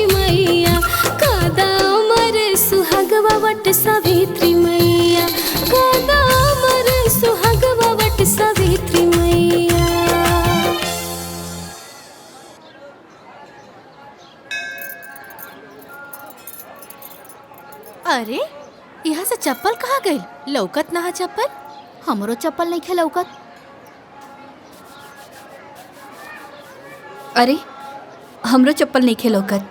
सावित्री मैया, कादा अमर सुहागवा वट सावित्री मैया, कादा अमर सुहागवा वट सावित्री मैया। अरे यहाँ से चप्पल कहाँ गई? लौकत ना चप्पल। हमरो चप्पल नहीं खे लौकत। अरे हमरो चप्पल नहीं खे लौकत।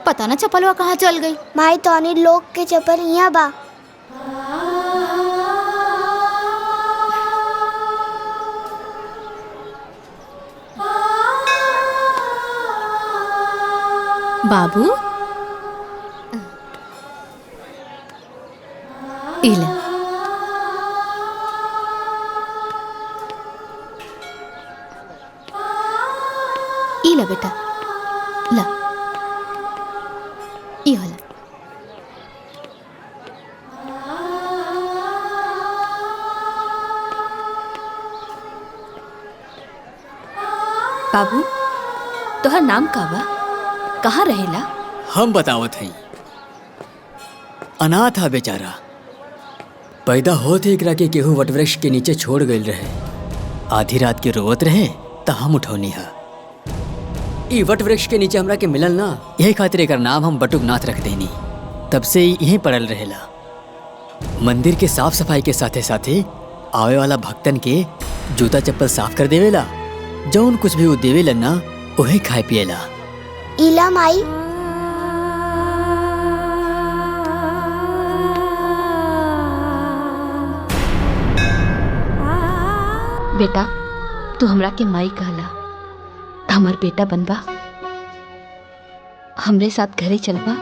पता ना चप्पलवा कहाँ चल गई। माई तो अनिल लोग के चप्पल यहाँ बा। बाबू इला इला बेटा ला ई होला। बाबू तोहर नाम का बा? कहाँ रहेला? हम बतावत हई। अनाथ हा बेचारा। पैदा होते एकरा के केहू वटवृक्ष के नीचे छोड़ गईल रहे। आधी रात के रोवत रहे त हम उठौनी हा। ई वटवृक्ष के नीचे हमरा के मिलल ना, यही खातिर एकर नाम हम बटुकनाथ रख देनी। तब से यहीं पड़ल रहेला। मंदिर के साफ सफाई के साथे साथे आवे वाला भक्तन के जूता चप्पल साफ कर देवेला। जौन कुछ भी वो देवेला ना उहे खाए पिएला। इला माई बेटा तू हमरा के माई कहला, हमार बेटा बनबा, हमरे साथ घरे चलबा।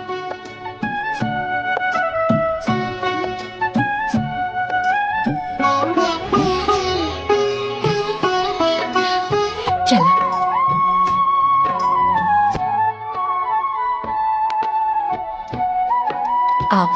चल आओ।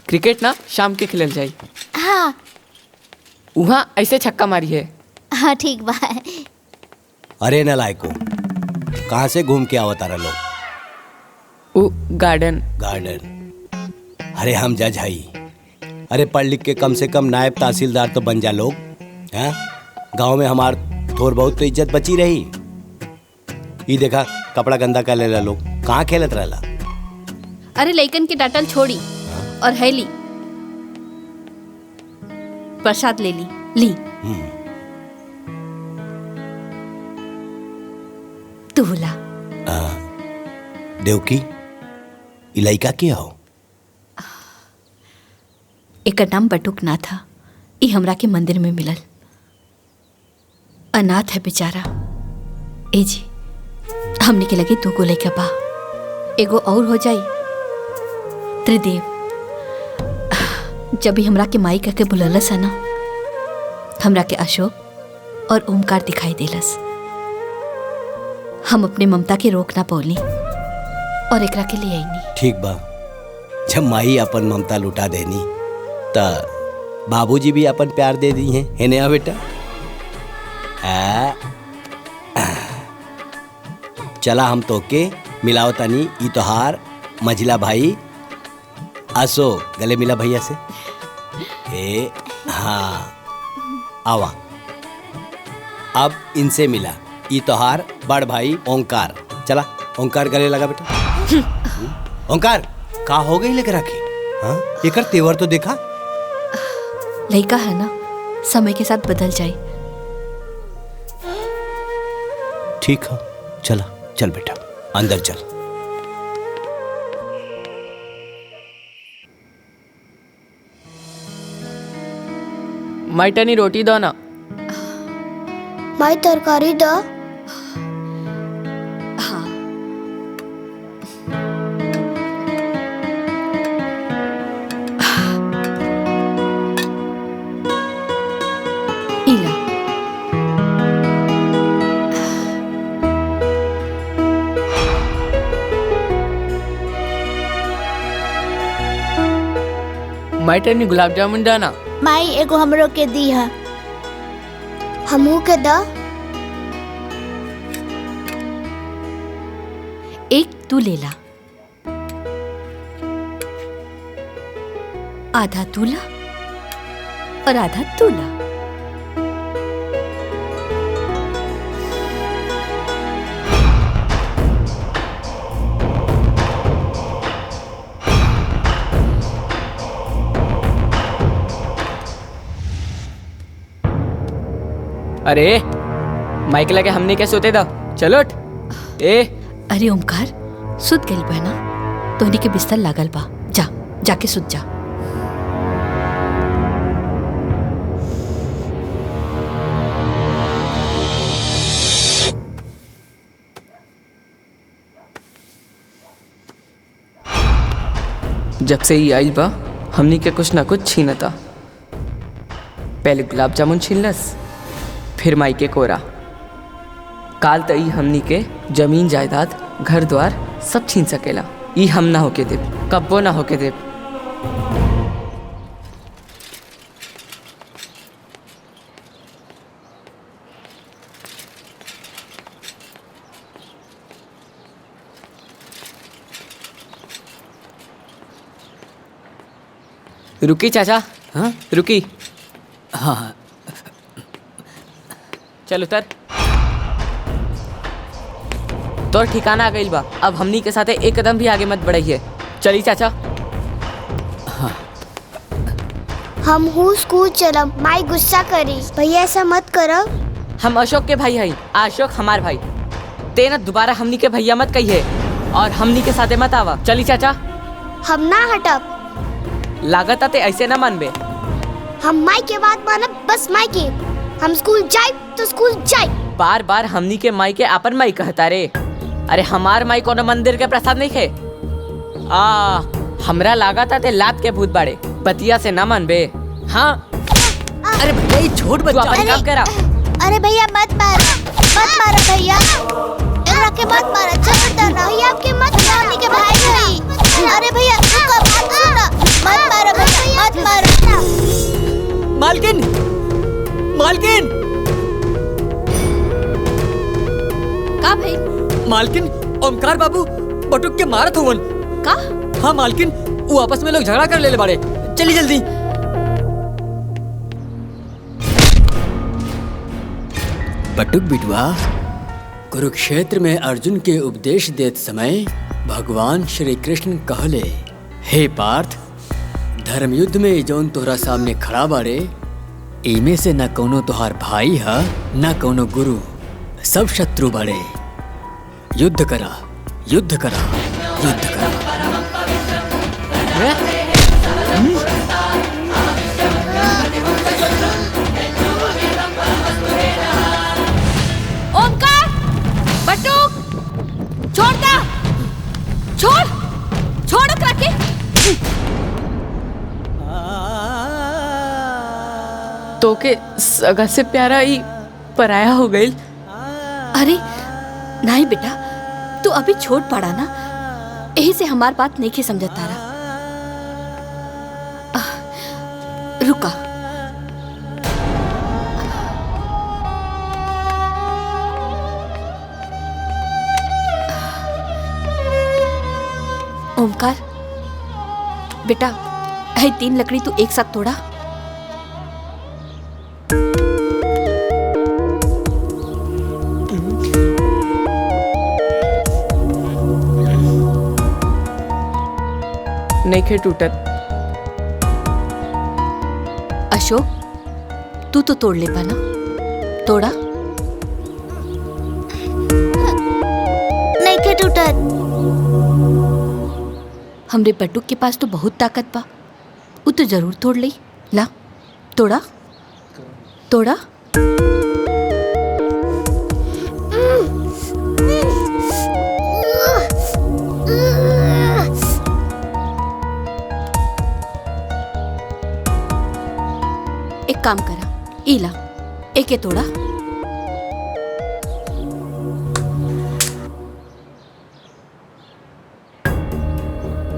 क्रिकेट ना शाम के खेलल जाई। हाँ वहाँ ऐसे छक्का मारी है। हाँ ठीक बा। अरे नालायको, कहाँ से घूम के आवत आ रहा लोग? वो गार्डन। अरे हम जज हई। अरे पढ़ लिख के कम से कम नायब तहसीलदार तो बन जा लोग। हैं गांव में हमार थोड़ बहुत तो इज्जत बची रही। ये देखा कपड़ा गंदा कर लेला लोग। कहाँ खेलत रहला? अरे लइकन के डांटल छोड़ी और है ली प्रसाद ले ली। तू ला। देवकी इलाइका के हो? एक नाम बटुकनाथ था। ई हमरा के मंदिर में मिलल। अनाथ है बेचारा। ए जी हमने के लगे दो गोले का बा, एगो और हो जाई। त्रिदेव जब भी हमरा के माई के बुललस है ना, हमरा के अशोक और ओमकार दिखाई देलस। हम अपने ममता के रोक ना पौली और एकरा के लिए आईनी। ठीक बा, जब माई अपन ममता लुटा देनी त बाबूजी भी अपन प्यार दे दी हैं। है नया बेटा? चला हम तो के मिलाओ तनी। ई तोहार मझिला भाई असो, गले मिला भैया से। ए हाँ आवा। अब इनसे मिला। ई तोहार बड़ भाई ओंकार। चला ओंकार गले लगा बेटा। ओंकार का हो गई लेकर रखे? हाँ एकर तेवर तो देखा। लड़का है ना, समय के साथ बदल जाए। ठीक है चला, चल बेटा अंदर चल। माइटनी रोटी दो ना। माई तरकारी द। हाँ इला। माई टर्नी गुलाब जामुन डाना। माई एगो हमरो के दी है। हमू के द। एक तू ले ला, आधा तू ला और आधा तू ला। अरे माइक लगे हमने क्या सोते था। चलो उठ। ए अरे ओमकार, सुत गइल बा ना, तोहनी के बिस्तर लागल बा, जा जाके सुत जा। जब से ही आई बा हमनी के कुछ ना कुछ छीनता। पहले गुलाब जामुन छीनलस, फिर माई के कोरा। काल तई हमनी के जमीन जायदाद घर द्वार सब छीन सकेला। ई हम ना होके देव, कब्बो ना होके देव। रुकी चाचा। हाँ रुकी। हाँ हाँ। चल उतर। तो ठिकाना आ गइल बा, अब हमनी के साथे एक कदम भी आगे मत बढ़ाइए। चली चाचा। हम हूँ स्कूल चलम, माई गुस्सा करी। भैया ऐसा मत करो। हम अशोक के भाई हई, अशोक हमार भाई। ते ना दोबारा हमनी के भैया मत कहिए और हमनी के साथे मत आवा। चली चाचा। हम ना हटब। लागत आते ऐसे ना मानबे। हम माई के बात मानब, बस माई के। हम स्कूल जाए तो स्कूल जाए। बार बार हमनी के माई के आपन माई कहता रे। अरे हमार माई कोनो मंदिर के प्रसाद नहीं खे। हमरा लागत आते लात के भूत बाड़े, बतिया से ना मानबे। हाँ अरे भैया ये छोड़ तू बच्चा। अपन काम करा। अरे भैया मत मारो भैया, एकरा के मत मारो। जबरदस्ती भैया आपके मत मारने के भाई हई। अरे भैया रुको, बात सुनो, मत मारो भैया, मत मारो। मालकिन, मालकिन, का भाई? मालकिन, ओमकार बाबू बटुक के मारत हुवन। का? हाँ मालकिन, वो आपस में लोग झगड़ा कर ले बाड़े। चली जल्दी। बटुक बिटवा, कुरुक्षेत्र में अर्जुन के उपदेश देत समय भगवान श्री कृष्ण कहले, हे पार्थ, धर्म युद्ध में जौन तोहरा सामने खड़ा बाड़े, इमे से न कोनो तोहार भाई है न कोनो गुरु, सब शत्रु बाड़े। युद्ध करा, युद्ध करा, युद्ध करा। ओमकार, बटुक, छोड़ दा, छोड़ ओकरा के। तो के सगा से प्यारा ही पराया हो गई। अरे नहीं बेटा, तू अभी छोट पड़ा ना, यही से हमार बात नहीं के समझ तारा। रुका। ओमकार बेटा, है 3 लकड़ी तू एक साथ तोड़ा। नहीं खे टूटत। अशोक, तू तो तोड़ ले पाना, तोड़ा। नहीं के टूटत। हमरे बटुक के पास तो बहुत ताकत बा, वो तो जरूर तोड़ ली। ला, तोड़ा तोड़ा। एक काम करा, इला एके तोड़ा।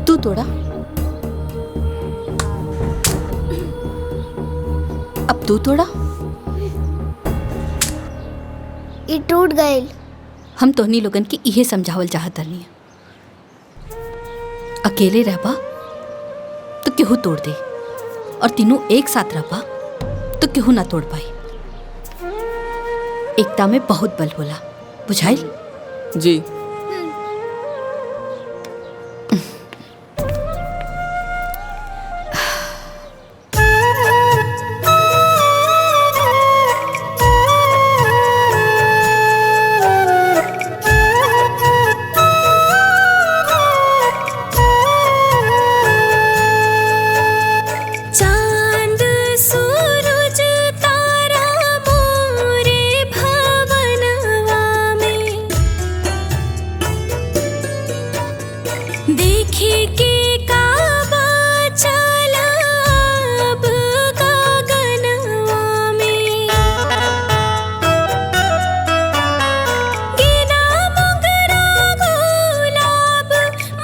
तू तोड़ा। तू तोड़ा? ये टूट गए। हम तोहनी लोगन के इहे समझावल चाहत रहनी। अकेले रहबा तो केहू तोड़ दे, और तीनों एक साथ रहबा तो केहू ना तोड़ पाई। एकता में बहुत बल होला, बुझाइल? जी। चांद सूरज तारा मोरे भवनवा में, देखे के काबा चला अब गगनवा में, गिना मोगरा गुलाब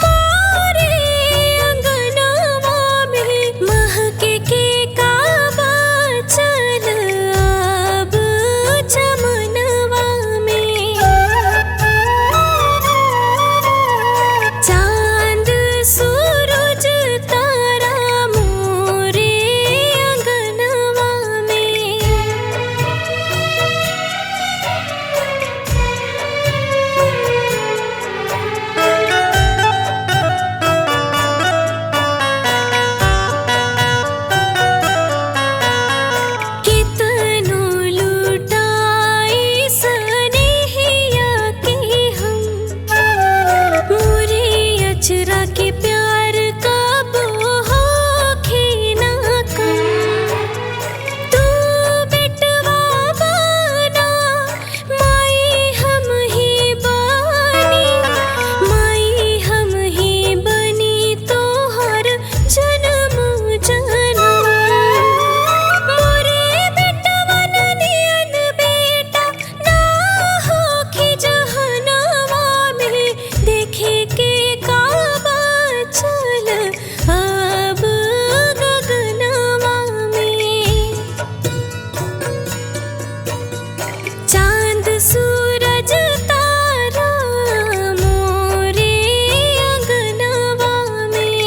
मोरे अंगनवा में, महके के काबा चल अब चमनवा में। चांद सूरज तारा मोरे अंगनवा में। कितनो लुटाई सनेहिया के हम, मोरे अचरा के प्यार कब होखे ना कम। तू बेटवा बना माई हम ही बानी, माई हम ही बनी तोहर जन्म जन्म। मोरे बेटवन नियन बेटा ना होखे जहनवा में, देखे के काबा चल अब गगनवा में। चांद सूरज तारा मोरे अंगनवा में।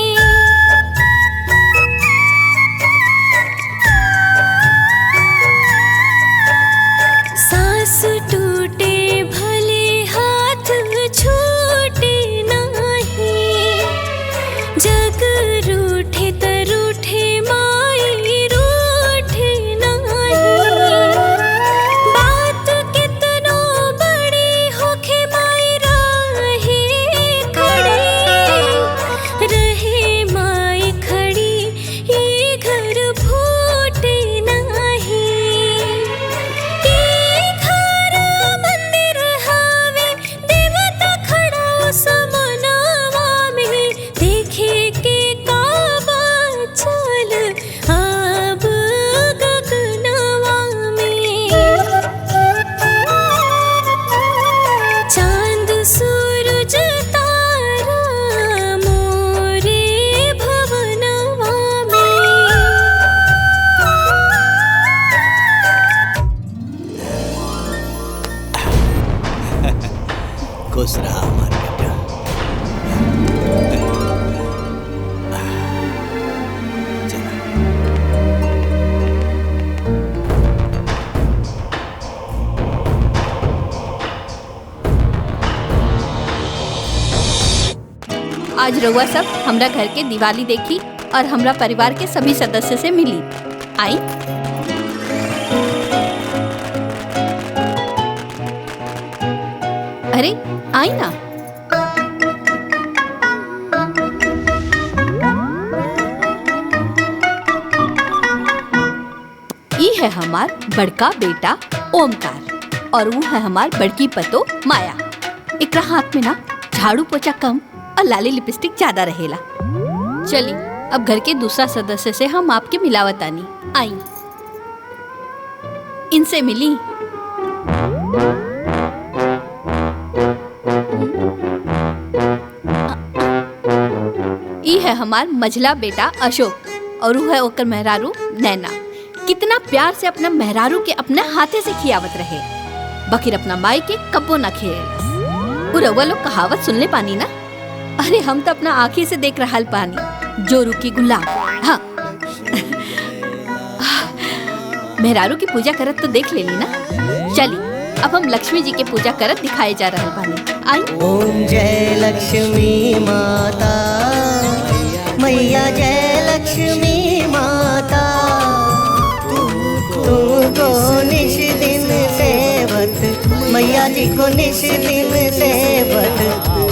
सांस टूटे भले हाथ छूटे नहीं, जग रूठे त रूठे माई रूठे नहीं। बात कितनो बड़ी होखे माई रहे खड़ी, रहे माई खड़ी ये घर फूटे नहीं। ये घर मंदिर हवे देवता खड़ा समनवा में, देखे के काबा चल अब गगनवा में। चांद सूरज तारा मोरे भवनवा में। खुश रहा हमारे बेटा। चला। आज रउआ सब हमरा घर के दिवाली देखी और हमरा परिवार के सभी सदस्य से मिली। आई। अरे आई ना। ई है हमार बड़का बेटा ओमकार, और वो है हमार बड़की पतो माया। एकरा हाथ में ना झाड़ू पोछा कम और लाली लिपस्टिक ज्यादा रहेला। चली अब घर के दूसरा सदस्य से हम आपके मिलावतानी। आई, इनसे मिली। ई है हमार मझला बेटा अशोक, और वो है ओकर मेहरारू नैना। कितना प्यार से अपना मेहरारू के अपने हाथे से खियावत रहे, बकिर अपना माई के कब्बो न खिएलस। वो रउआ लोग कहावत सुनले पानी ना? अरे हम तो अपना आँखी से देख रहा पानी, जो रुकी गुलाब। हाँ मेहरारू की पूजा करत तो देख लेली ना। चली अब हम लक्ष्मी जी के पूजा करत दिखाए जा रहे पानी। आई। ओम जय लक्ष्मी माता, मैया जय लक्ष्मी माता, तुमको निश दिन सेवत, मैया जी को निश दिन सेवत,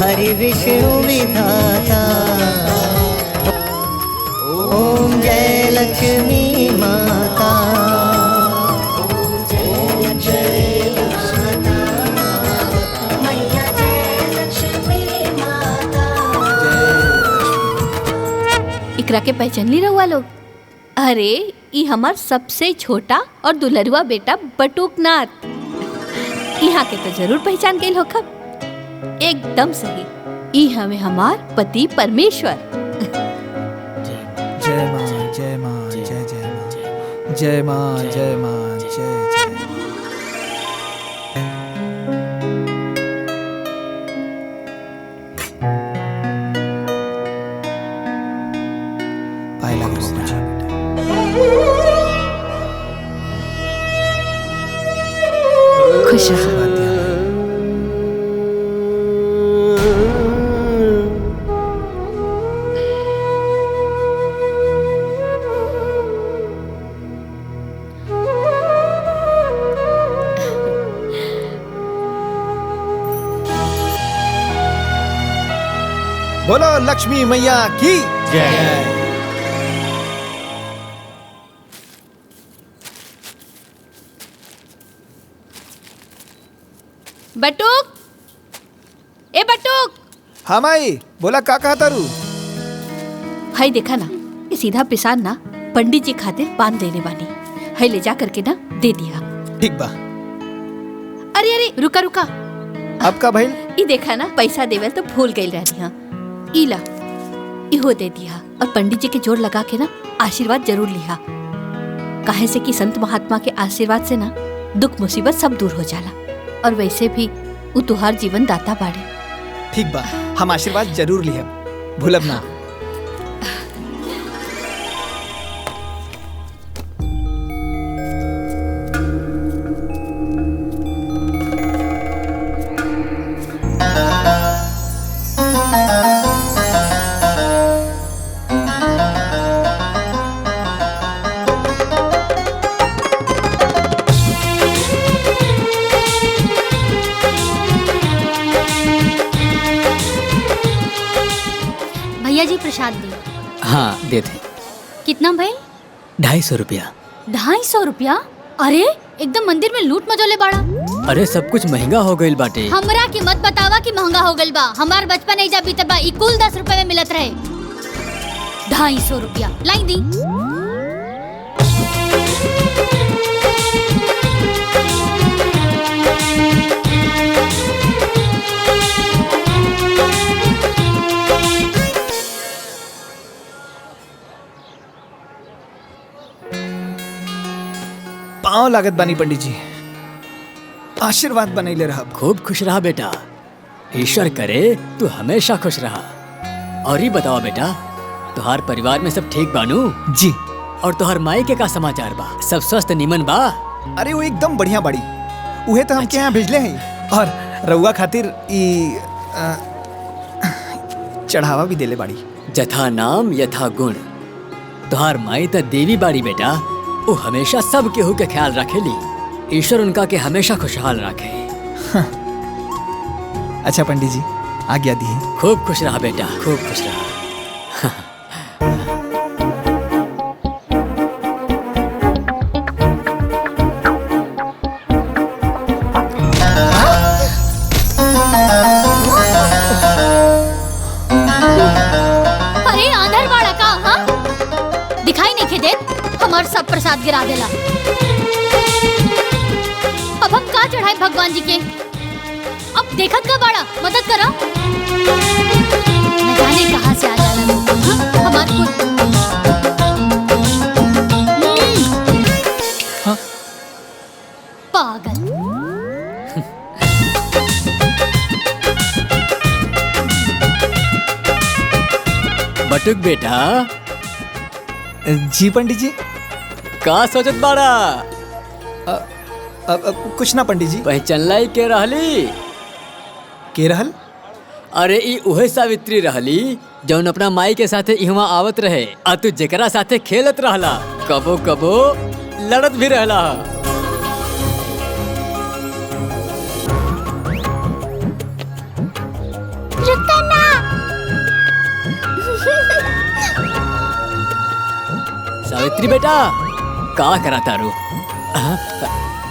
हरि विष्णु विधाता। ओम जय लक्ष्मी माता। इकरा के पहचान ली रहुआ लोग? अरे ई हमार सबसे छोटा और दुलरुआ बेटा बटुकनाथ। यहाँ के तो जरूर पहचान गई होखब। एकदम सही, ई हमें हमार पति परमेश्वर। जय माँ जय माँ जय जय माँ जय माँ जय माँ जय जय। पाए लग रहा खुश रहो। बोलो लक्ष्मी मैया की जय। बटुक, ए बटुक। हाँ माई, बोला का कहा तारू? हाय देखा ना, ये सीधा पिसान ना पंडित जी खातिर पान देने वाली। हाय ले जा करके ना दे दिया। ठीक बा। अरे अरे रुका रुका। अब का भाई? ई देखा ना पैसा देवल तो भूल गई रहनी। हाँ इला इहो दे दिया और पंडित जी के जोड़ लगा के ना आशीर्वाद जरूर लिहा। काहे से कि संत महात्मा के आशीर्वाद से ना दुख मुसीबत सब दूर हो जाला। और वैसे भी वो तुहार जीवन दाता बाड़े। ठीक बा, हम आशीर्वाद जरूर लिहब, भूलब ना। भैया जी प्रसाद दी। हाँ दे थे। कितना भाई? 250 रुपया। 250 रुपया? अरे एकदम मंदिर में लूट मचोले बाड़ा। अरे सब कुछ महंगा हो गईल बाटे। हमरा की मत बतावा कि महंगा हो गईल बा। हमार बचपन ऐजा बीतल बा, ई कुल 10 रुपए में मिलत रहे। 250 रुपया लाई दी। पाँव लागत बानी पंडित जी, आशीर्वाद बनैले रहा। खूब खुश रहा बेटा, ईश्वर करे तू हमेशा खुश रहा। और ही बताओ बेटा, तुहार परिवार में सब ठीक बानू? जी। और तुहार माई के का समाचार बा? सब स्वस्थ निमन बा? अरे वो एकदम बढ़िया बाड़ी, उहे तो हमके यहाँ भेजले हैं। और रउआ खातिर ई चढ़ावा भी देले बाड़ी। जथा नाम यथा गुण। तुहार माई तो देवी बाड़ी बेटा, वो हमेशा सब केहू के ख्याल रखेली। ईश्वर उनका के हमेशा खुशहाल रखे। अच्छा पंडित जी, आज्ञा दी। खूब खुश रहा बेटा, खूब खुश रहा। अरे आंधर बाड़ा का? हाँ दिखाई नहीं के देत, हमार सब प्रसाद गिरा देला। अब हम का चढ़ाए भगवान जी के? अब देखत का बाड़ा, मदद करा। न जाने कहाँ से आ जाला लोग। हाँ, हमार कुल बटुक बेटा, जी पंडित जी। का सोचत बाड़ा? कुछ ना पंडित जी। पहचानलाई के रहली? के रहल? अरे ई उहे सावित्री रहली जौन अपना माई के साथे इहवा आवत रहे, आ तू जेकरा साथे खेलत रहला, कबो कबो लड़त भी रहला। रुको ना। सावित्री बेटा, का करा तारू?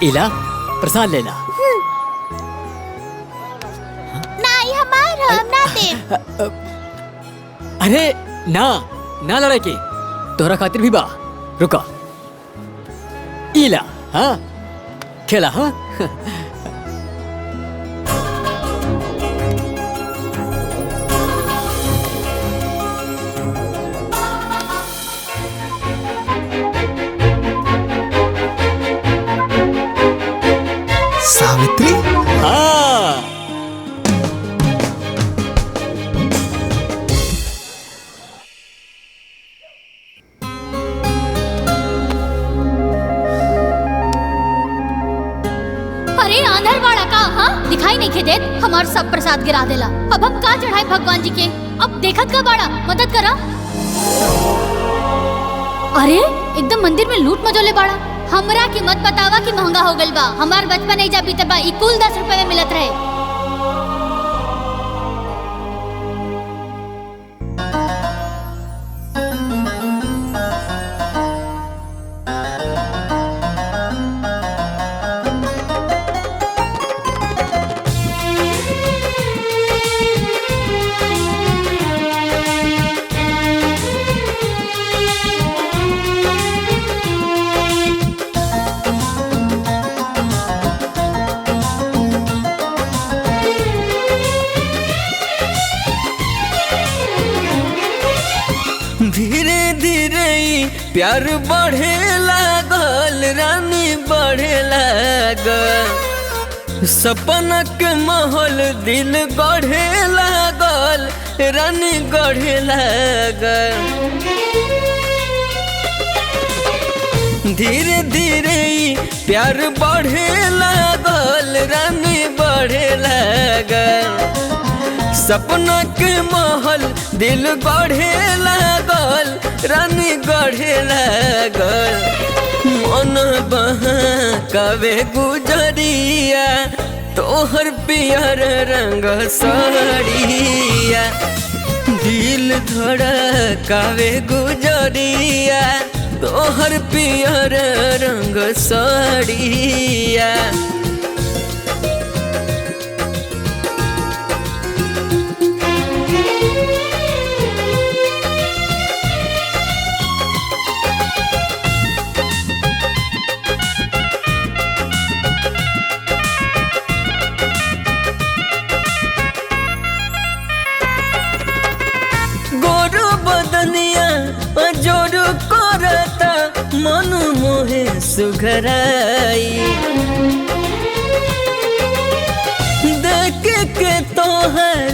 इला प्रसाद लेला। नहीं हमार हम ना दे। अरे ना ना लड़ाई की, तोहरा खातिर भी बा। रुका, इला। हाँ खेला। हाँ सावित्री। हाँ अरे आंधर वाला का, हाँ दिखाई नहीं देत, हमार सब प्रसाद गिरा देला। अब हम का चढ़ाए भगवान जी के? अब देखत का बाड़ा, मदद करा। अरे एकदम मंदिर में लूट मचोले बाड़ा। हमरा की मत बतावा कि महंगा हो गइल बा। हमार बचपन नहीं जा बीतल बा, ई कुल 10 रुपए में मिलत रहे। धीरे धीरे प्यार बढ़े लागल, रानी बढ़े लागल। सपना के महल दिल गढ़े लागल, रानी गढ़े लागल। धीरे धीरे प्यार बढ़े लागल, रानी बढ़े लागल। सपना के महल दिल गढ़े लागल, रानी गढ़े लागल। मन बहकावे गुजरिया, तोहर पियर रंग साड़िया। दिल धड़कावे गुजरिया, तोहर पियर रंग साड़िया। जोर करता मन मोहे सुघराई, देख के तोहर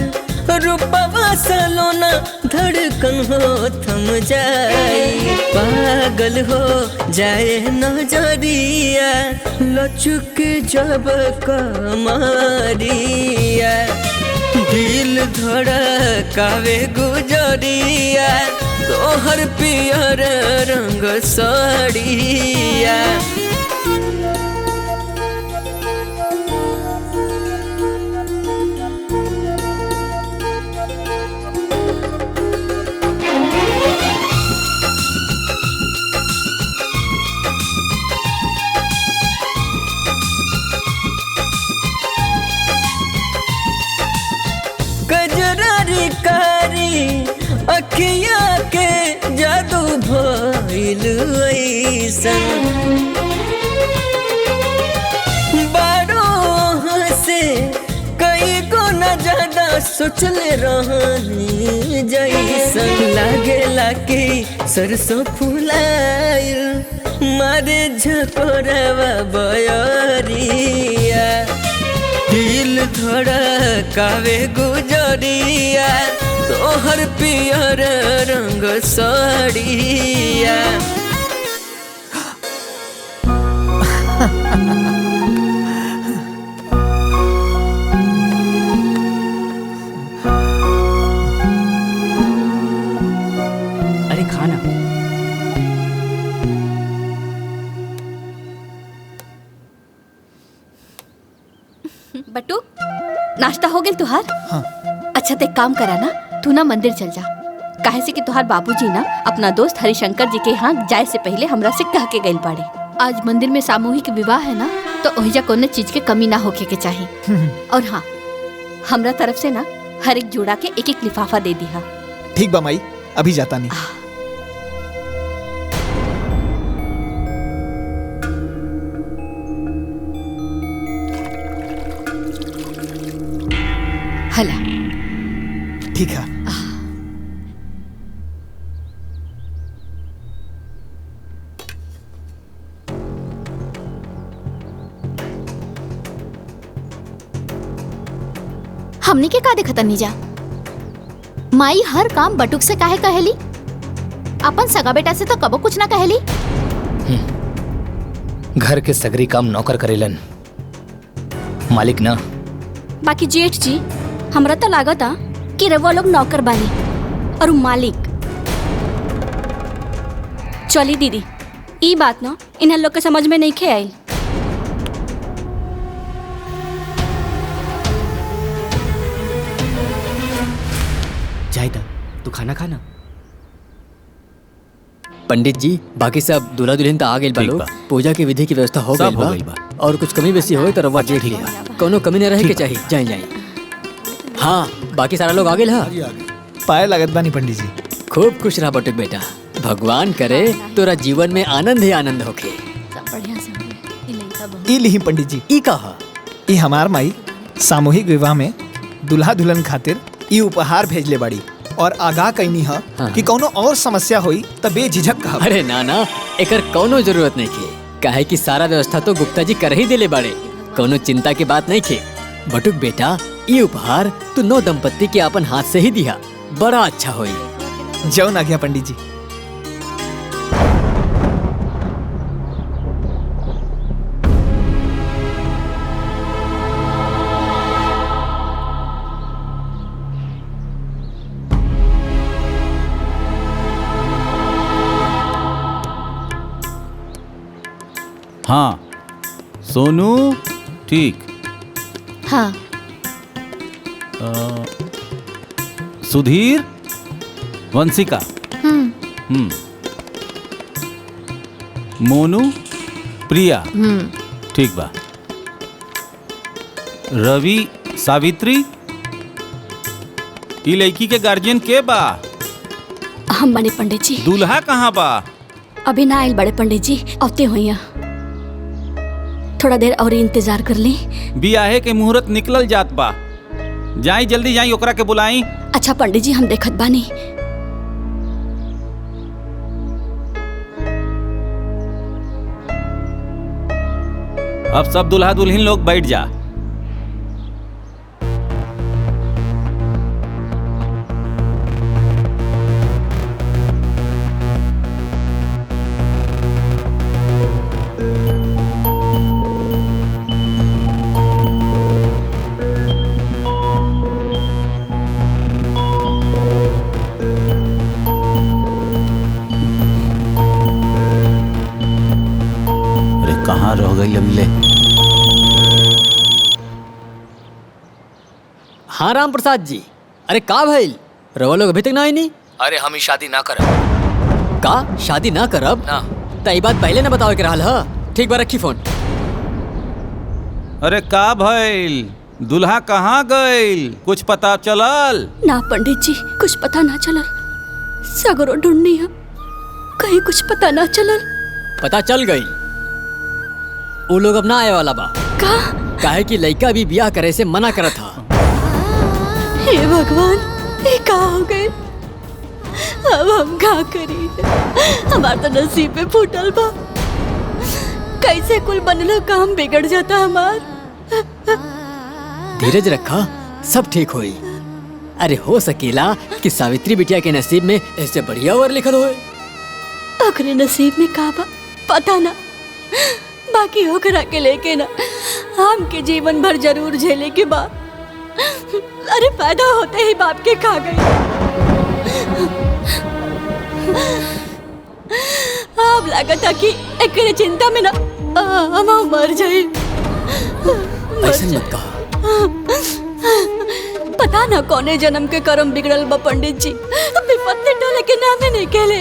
रूपवा सलोना धड़कन हो थम जाई। पागल हो जाए नजरिया, लचुक जब कमरिया। दिल धड़कावे गुजरिया, तोहर पियर रंग साड़िया। कजरारी कारी अखिया के जादू भइल ऐसन। बारो से कई गो न ज्यादा सोचले रहनी जैसन। लागेला कि सरसों फुलाइल, मारे झकोरवा बयरिया। दिल धड़कावे गुजरिया, तोहर पियर रंग रंग साड़िया। अरे खाना। बट्टू नाश्ता हो गया तुहार? हाँ। अच्छा तो एक काम करा ना, तू ना मंदिर चल जा। काहे से कि तुहार बाबूजी ना अपना दोस्त हरिशंकर जी के यहाँ जाए से पहले हमरा से कह के गइल बाड़े। आज मंदिर में सामूहिक विवाह है ना, तो ओहिजा कोनो चीज के कमी ना होके के चाहिए। और हाँ, हमरा तरफ से ना हर एक जोड़ा के एक एक लिफाफा दे दिया। ठीक बा माई, अभी जाता नहीं। हला ठीक है। हमने के का देखत नहीं जा। माई हर काम बटुक से काहे कहेली? अपन सगा बेटा से तो कबो कुछ ना कहेली। घर के सगरी काम नौकर करेलन, मालिक ना। बाकी जेठ जी, हमरा तो लागता कि रवा लोग नौकर बानी और उ मालिक। चली दीदी, ई बात ना इन्हें लोग के समझ में नहीं खे आई। जायदा तू खाना खाना। पंडित जी, बाकी सब दूल्हा दुल्हन तो आ गए बा लोग। पूजा की विधि की व्यवस्था हो गई बा। और कुछ कमी बेसी हो तो रवा देख लिया, कोनो कमी न रहे के चाहिए। जाए जाए। हाँ, बाकी सारा लोग आ गए। हाँ, पाए लागत बानी पंडित जी। खूब खुश रहा बटुक बेटा, भगवान करे तोरा जीवन में आनंद ही आनंद होके। ई लिही पंडित जी। ई कहा? ई हमार माई सामूहिक विवाह में दुल्हा दुल्हन खातिर ई उपहार भेजले बाड़ी और आगाह कईनी है कि कोनो और समस्या हुई त बेझिझक कहा। अरे ना ना, एकर कोनो जरूरत नहीं खे। काहे कि सारा व्यवस्था तो गुप्ता जी कर ही देले बाड़े, कोनो चिंता की बात नहीं खे। बटुक बेटा, ये उपहार तू नौ दंपत्ति के अपन हाथ से ही दिया, बड़ा अच्छा होई। जौन आ गया पंडित जी। हाँ सोनू, ठीक। हाँ। सुधीर, वंशिका। मोनू, प्रिया। ठीक बा। रवि, सावित्री। ई लड़की के गार्जियन के बा? हम बने पंडित जी। दूल्हा कहाँ बा? अभी ना आइल बड़े पंडित जी, औते हुई। थोड़ा देर और इंतजार कर ली। बियाहे के मुहूर्त निकलल जात बा, जाई जल्दी जाई, ओकरा के बुलाई। अच्छा पंडित जी, हम देखत बानी। अब सब दुल्हा दुल्हन लोग बैठ जा। कहाँ रह गई अभी? हाँ राम प्रसाद जी, अरे का भइल? रवा लोग अभी तक ना आई नहीं? अरे हम ही शादी ना करब। का शादी ना करब? ना। तई बात पहले ना बतावे के रहल ह। ठीक बा, रखी फोन। अरे का भइल? दुल्हा कहाँ गइल? कुछ पता चलल? ना पंडित जी, कुछ पता ना चलल। सगरो ढूंढनी है, कहीं कुछ पता ना चलल। पता चल गई, वो लोग अब ना आए वाला बा। का? काहे कि लड़का भी ब्याह करे से मना करत था। हे भगवान, ये का हो गए? अब हम का करी? हमार तो नसीब में फूटल बा। कैसे कुल बनलो काम बिगड़ जाता हमार। धीरज रखा, सब ठीक होई। अरे हो सकेला कि सावित्री बिटिया के नसीब में ऐसे बढ़िया वर लिखल होए। ओकरे नसीब में का बा पता ना, बाकी ओकरा के लेके ना हमके जीवन भर जरूर झेले के बा। अरे पैदा होते ही बाप के खा गई। अब लागता कि एकरे चिंता में ना हम मर जाए। ऐसे मत कहा। पता ना कौने जन्म के कर्म बिगड़ल बा पंडित जी, विपत्ति टोले के नामे नहीं कहले।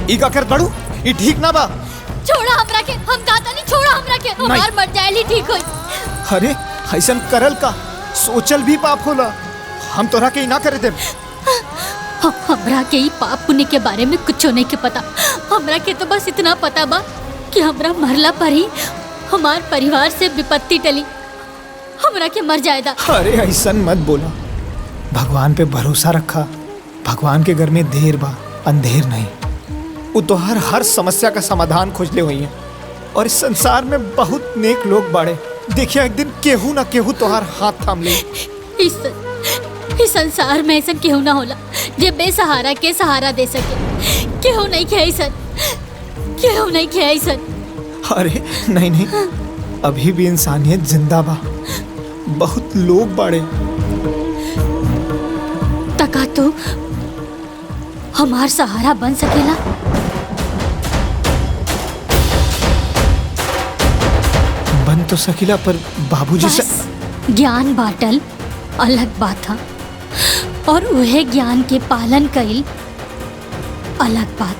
ई का कर बड़ू, ई ठीक ना बा। छोड़ा हमरा के, हम कहता नहीं छोड़ा हमरा के, हमार मर जाए ठीक होई। अरे ऐसन करल का, सोचल भी पाप होला। हम तोरा के ई ना करे देब। हमरा के ई पाप पुण्य के बारे में कुछ नहीं के पता। हमरा के तो बस इतना पता बा कि हमरा मरला पर ही हमार परिवार से विपत्ति टली, हमरा के मर जाएगा। अरे ऐसन मत बोला, भगवान पे भरोसा रखा। भगवान के घर में देर बा, अंधेर नहीं। वो तोहर हर समस्या का समाधान खोजले हुई हैं और इस संसार में बहुत नेक लोग बाड़े। देखिए एक दिन केहू ना केहू तोहर हाथ थाम ले। इस संसार में ऐसा केहू ना होला जे बेसहारा के सहारा दे सके। केहू नहीं खे ऐसा, केहू नहीं खे ऐसा। अरे नहीं नहीं, अभी भी इंसानियत जिंदा बा, बहुत लोग बाड़े। तका तो हमार सहारा बन सकेला। बन तो सकीला, पर बाबूजी से ज्ञान बाटल अलग बात था और उहे ज्ञान के पालन कईल अलग बात।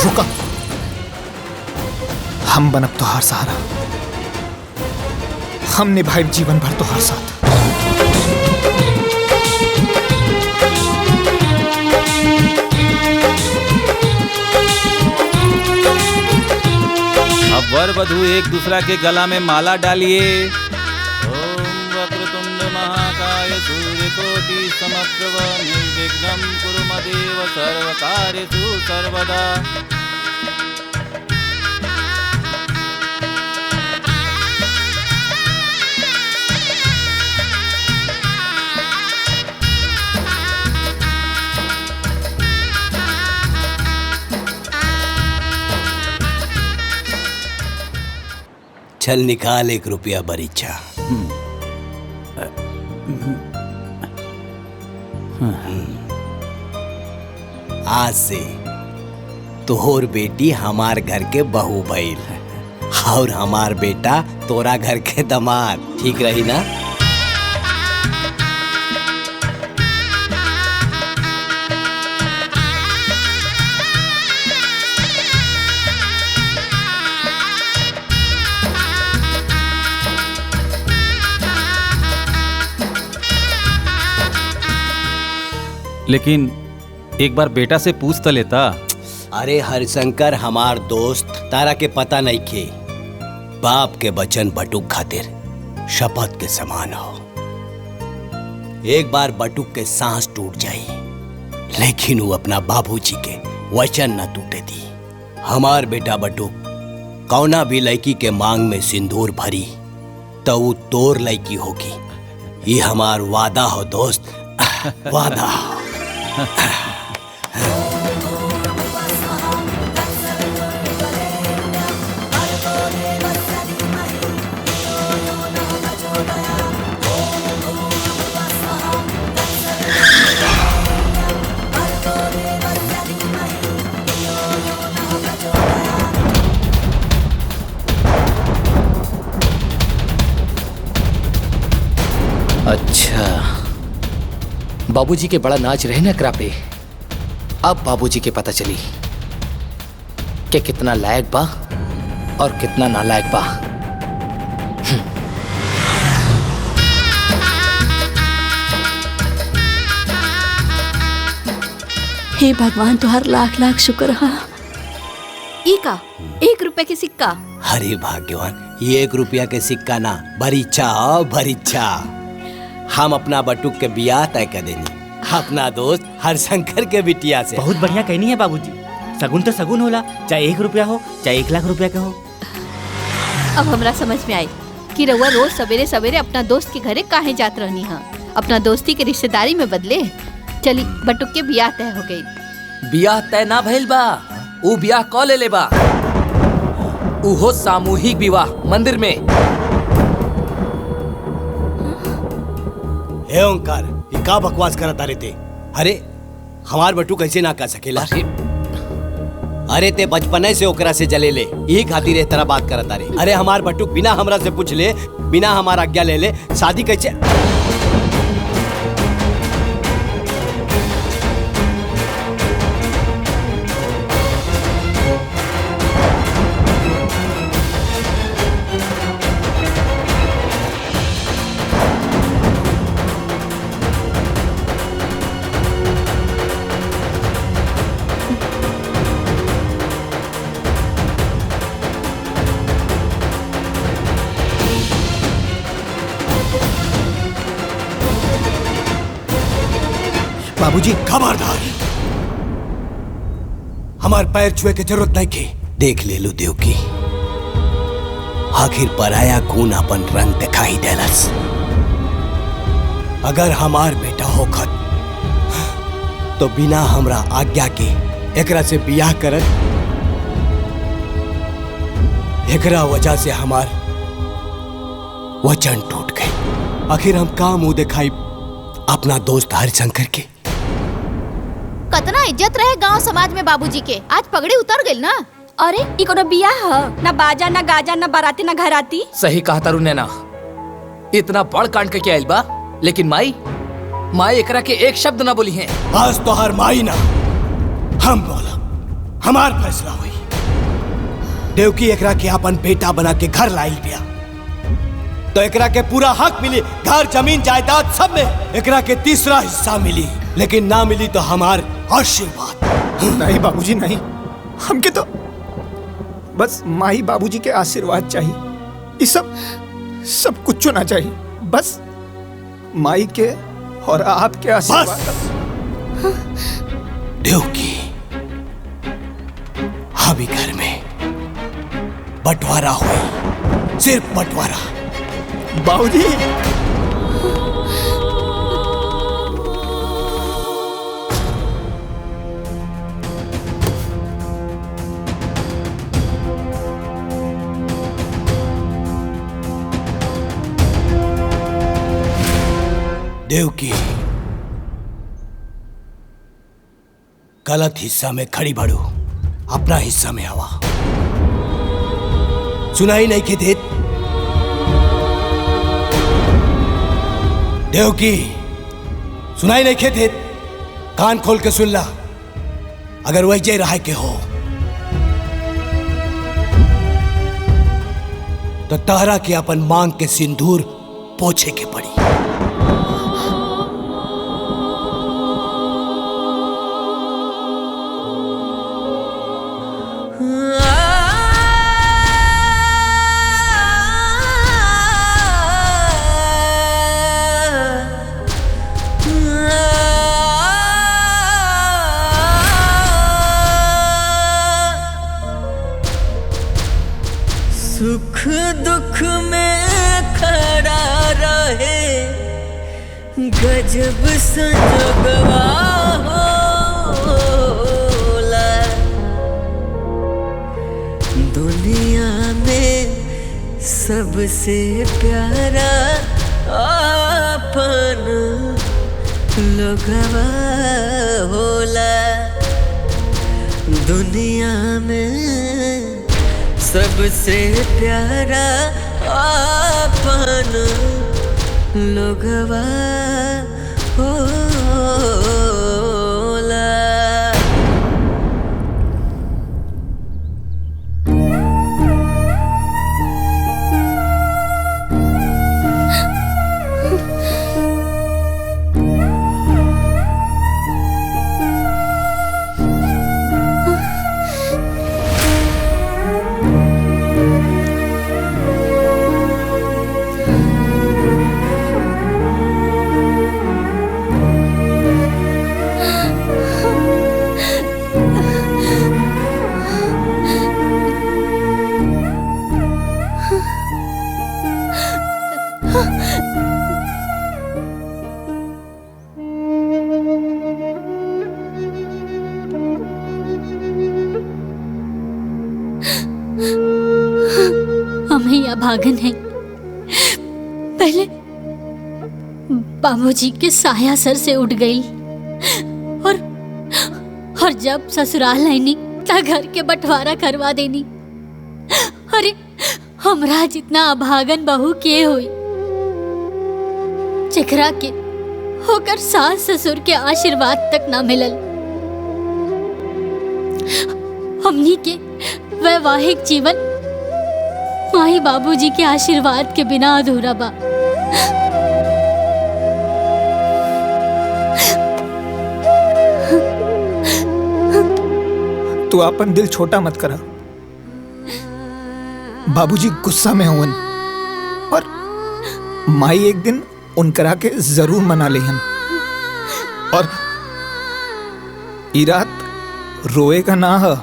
रुका, हम बनब तोहार सहारा। हम निभाए जीवन भर तोहार साथ। अब वर वधू एक दूसरा के गला में माला डालिए। ओम वक्रतुंड महाकाय सूर्यकोटि समप्रभ निर्विघ्नं कुरु मदेव सर्वकार्येषु सर्वदा। चल निकाल 1 रुपया बरीचा। आज से तोहर बेटी हमार घर के बहू भइल और हमार बेटा तोरा घर के दामाद। ठीक रही ना? लेकिन एक बार बेटा से पूछ तो लेता। अरे हरिशंकर हमार दोस्त, तारा के पता नहीं खे, बाप के वचन बटुक खातिर शपथ के समान हो। एक बार बटुक के सांस टूट जाई, लेकिन वो अपना बाबूजी के वचन न टूटे दी। हमार बेटा बटुक कौना भी लड़की के मांग में सिंदूर भरी तो वो तोर लड़की होगी। ये हमार वादा हो दोस्त, वादा। अच्छा, बाबूजी के बड़ा नाच रहे ना एकरा पे। अब बाबूजी के पता चली कि कितना लायक बा और कितना नालायक बा। हे भगवान तुहार लाख लाख शुक्र हा। ई का 1 रुपए के सिक्का? अरे भाग्यवान, ये 1 रुपया के सिक्का ना, भरीच्छा हो भरीच्छा। हम अपना बटुक के बियाह तय कर देनी अपना दोस्त हरशंकर के बिटिया से। बहुत बढ़िया कहनी है बाबूजी। सगुन तो सगुन होला, चाहे 1 रुपया हो चाहे 1 लाख रुपया का हो। अब हमरा समझ में आई कि रउआ रोज सवेरे सवेरे अपना दोस्त के घरे काहे जात रहनी हा। अपना दोस्ती के रिश्तेदारी में बदले। चली बटुक के बियाह तय हो गई। बियाह तय ना भइल बा, ऊ बियाह क ले बा। उहो सामूहिक विवाह मंदिर में। हे ओंकार, ये का बकवास करत तारे ते? अरे हमार बटू कैसे ना कर सकेला? अरे ते बचपने से ओकरा से जले ले, यही खातिर इस तरह बात करत तारे। अरे हमार बटू बिना हमरा से पूछ ले, बिना हमार आज्ञा ले ले शादी कैसे? बाबूजी खबरदार, हमार पैर छुए के जरूरत नहीं की। देख ले लो देव की, आखिर पराया खून अपन रंग दिखाई देलस। अगर हमार बेटा होखत तो बिना हमरा आज्ञा के एकरा से बियाह करत। एकरा वजह से हमार वचन टूट गई। आखिर हम का मुंह दिखाई अपना दोस्त हरिशंकर के? कतना इज्जत रहे गांव समाज में बाबूजी के, आज पगड़ी उतर गई ना। अरे ई कोनो बियाह ह? ना बाजा ना गाजा ना बाराती ना घराती। सही कहा तारू नैना, इतना बड़ कांड के आइल बा, लेकिन माई एकरा के एक शब्द ना बोली है। आज तो हर माई ना हम बोला, हमार फैसला हुई। देवकी एकरा के अपन बेटा बना के घर लाइल बिया, तो एकरा के पूरा हक मिली, घर जमीन जायदाद सब में एकरा के तीसरा हिस्सा मिली। लेकिन ना मिली तो हमार आशीर्वाद। नहीं बाबूजी नहीं, हमके तो बस माही बाबूजी के आशीर्वाद चाहिए। ये सब कुछ ना चाहिए, बस माई के और आपके आशीर्वाद। देवकी, अभी घर में बंटवारा हुई, सिर्फ बंटवारा। बाबूजी देवकी, गलत हिस्सा में खड़ी बढ़ू, अपना हिस्सा में आवा। सुनाई नहीं के देत? देवकी, सुनाई नहीं के देत? कान खोल के सुन ला। अगर वही रहा के हो तो तारा के अपन मांग के सिंदूर पोछे के पड़ी। सुख दुख में खड़ा रहे गजब संजोगवा होला। दुनिया में सबसे प्यारा अपन लोगवा होला। दुनिया में सबसे प्यारा अपन लोगवा होला। अभागन हैं। पहले बाबूजी के साया सर से उठ गई और जब ससुराल आईनी ता घर के बंटवारा करवा देनी। अरे हमरा जितना अभागन बहू के हुई जेकरा के होकर सास ससुर के आशीर्वाद तक ना मिलल। हमनी के वैवाहिक जीवन माई बाबूजी के आशीर्वाद के बिना अधूरा बा। तू अपन दिल छोटा मत करा। बाबूजी गुस्सा में हुवन और माई एक दिन उनकरा के जरूर मना लेहन। और ई रात रोए का ना है,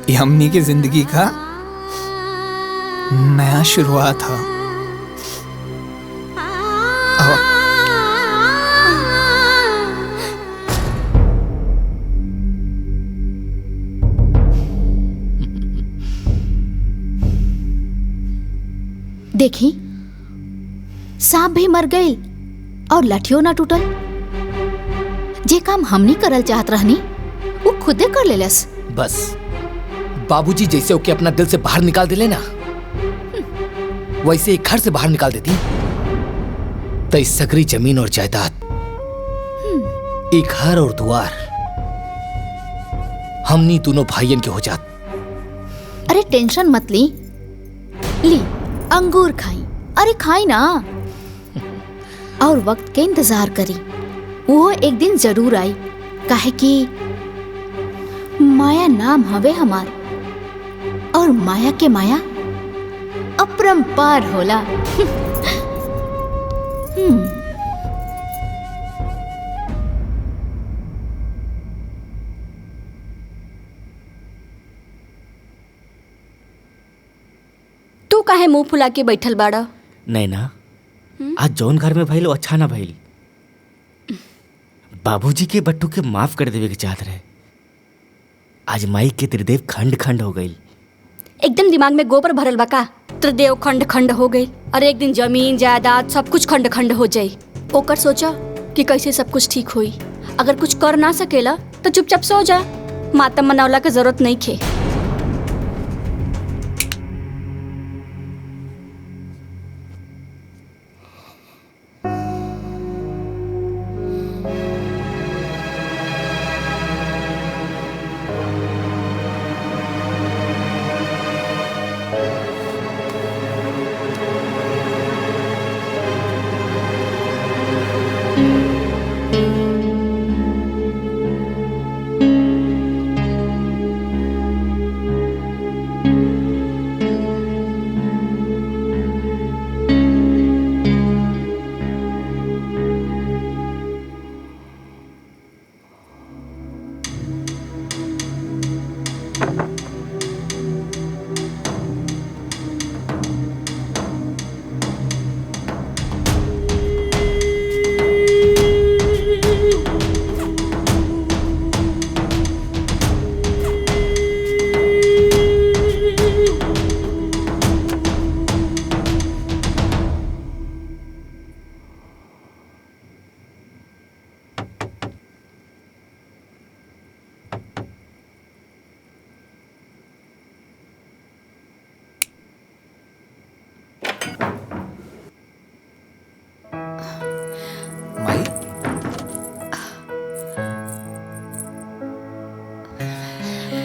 ये हमनी की जिंदगी का नया शुरुआत है। देखी सांप भी मर गई और लठियो ना टूटल। जे काम हमनी करल चाहत रहनी वो खुदे कर लेलस। बस बाबूजी जैसे ओके अपना दिल से बाहर निकाल दिले ना, वैसे एक घर से बाहर निकाल देती तो इस सगरी जमीन और जायदाद, एक घर और द्वार हमनी दोनों भाइयन के हो जात। अरे टेंशन मत ली अंगूर खाई। अरे खाई ना और वक्त के इंतजार करी, वो एक दिन जरूर आई। काहे कि माया नाम हवे हमार और माया के माया अपरंपार होला। तू काहे मुंह फुला के बैठल बाड़ा? नहीं ना, आज जौन घर में भइल अच्छा ना भइल। बाबूजी के बट्टू के माफ कर देवे के चाहत रहे। आज माई के त्रिदेव खंड खंड हो गई। एकदम दिमाग में गोबर भरल बा का? त्रिदेव खंड खंड हो गई। अरे एक दिन जमीन जायदाद सब कुछ खंड खंड हो जाई। ओकर सोचा कि कैसे सब कुछ ठीक हुई। अगर कुछ कर ना सकेला तो चुपचाप सो जा। मातम मनावला के जरूरत नहीं खे।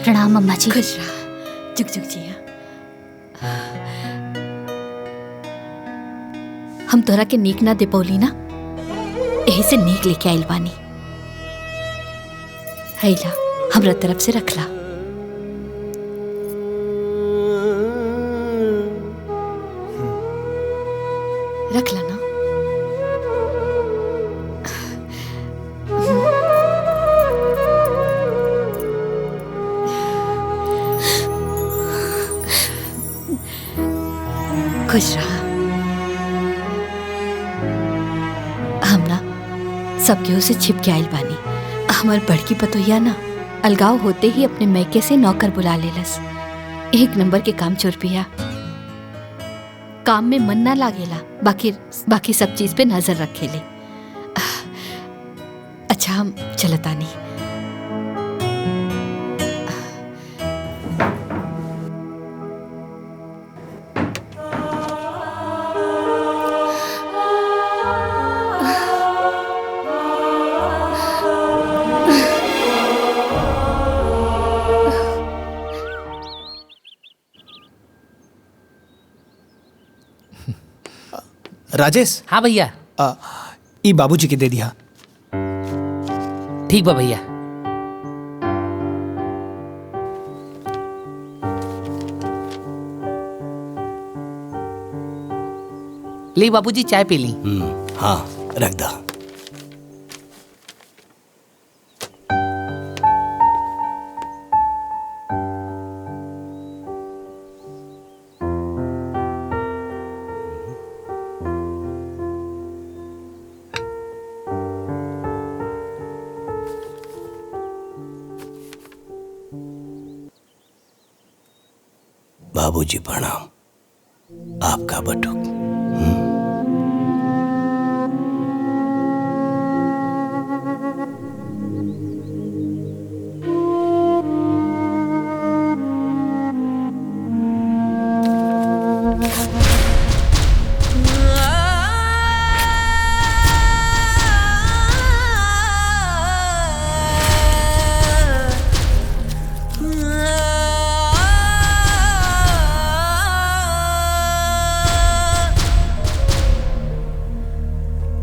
प्रणाम अम्मा जी। खुश रहा, जुग जुग जिया। हम तोरा के नीक ना दे पौली ना, यही से नीक लेके आइल बानी। हैला हमरा तरफ से रखला। रखला ना। खुश रहा। हम ना सब केहू से छिप के आइल बानी। हमार बड़की पतोहिया ना अलगाव होते ही अपने मैके से नौकर बुला लेलस। एक नंबर के काम चोर पिया। काम में मन ना लागेला, बाकी सब चीज पे नजर रखेले। अच्छा हम चलता नहीं। राजेश। हाँ भैया। ई बाबूजी के दे दिया। ठीक बा भैया। ली बाबूजी चाय पी ली। हाँ रख दा। बाबूजी प्रणाम। आपका बटुक।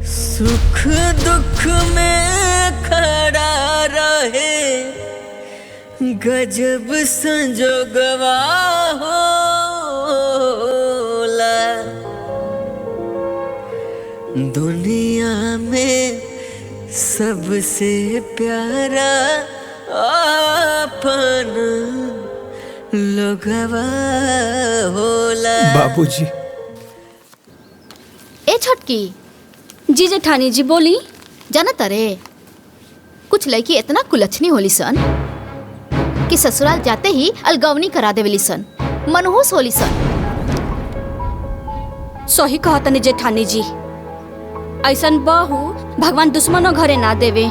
सुख दुख में खड़ा रहे गजब संजोगवा होला। दुनिया में सबसे प्यारा अपन लोगवा होला। बाबूजी। ए छोटकी जी जेठानी जी बोली। जाना तारे कुछ लड़की इतना कुलच्छनी होली सन कि ससुराल जाते ही अलगवनी करा देवेली सन, मनहूस होली सन। सही कहा तनी जेठानी जी, ऐसन बहू भगवान दुश्मनों घरे ना देवे।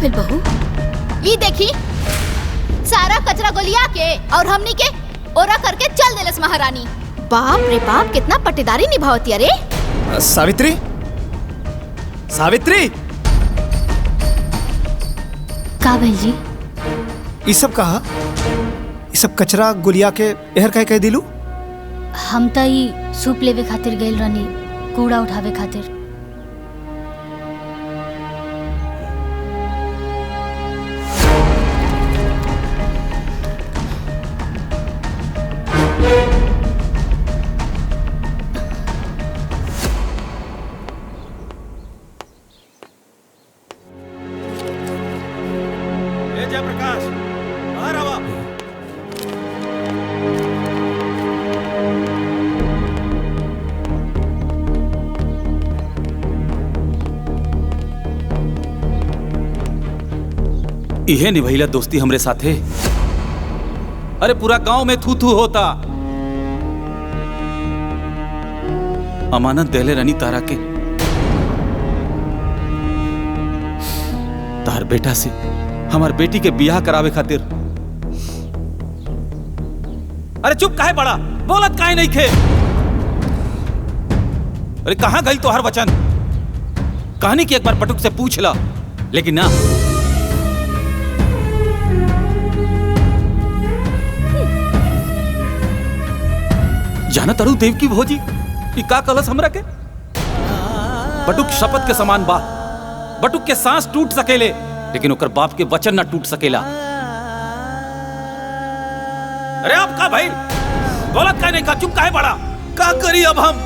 बहू ये देखी सारा कचरा गोलिया के और हमनी के ओरा करके चल देलस महारानी। बाप रे बाप कितना पट्टेदारी निभावती। अरे सावित्री, सावित्री। का भाई जी? ये सब कहा? ये सब कचरा गुलिया के एहर कह दिलू? हम तो ही सूप लेवे खातिर गइल रहनी, कूड़ा उठावे खातिर। इहे निभैला दोस्ती हमरे साथे। अरे पूरा गांव में थू थू होता। अमानत देले रनी तारा के, तार बेटा से हमार बेटी के बियाह करावे खातिर। अरे चुप काहे पड़ा, बोलत काहे नहीं खे? अरे कहां गई तो हर वचन? कहानी की एक बार पटुक से पूछ ला, लेकिन ना। जाना तरु देव की भोजी का कलश हमरा के? बटुक शपथ के समान बा। बटुक के सांस टूट सकेले, लेकिन ओकर बाप के वचन ना टूट सकेला। अरे आप का भाई बोलत का नहीं का, चुप काहे बड़ा? का करी अब हम?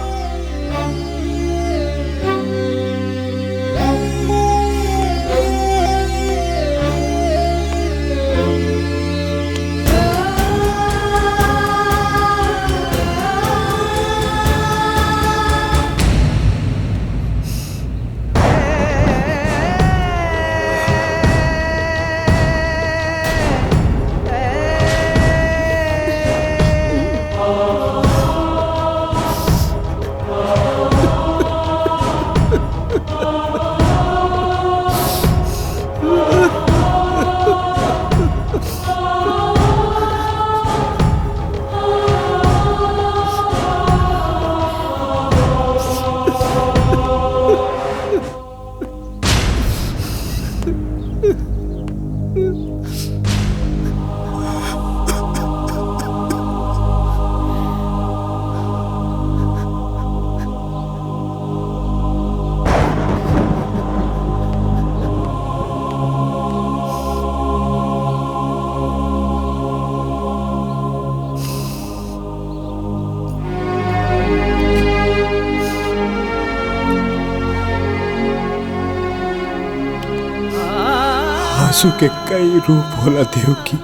आंसू के कई रूप होला देव की,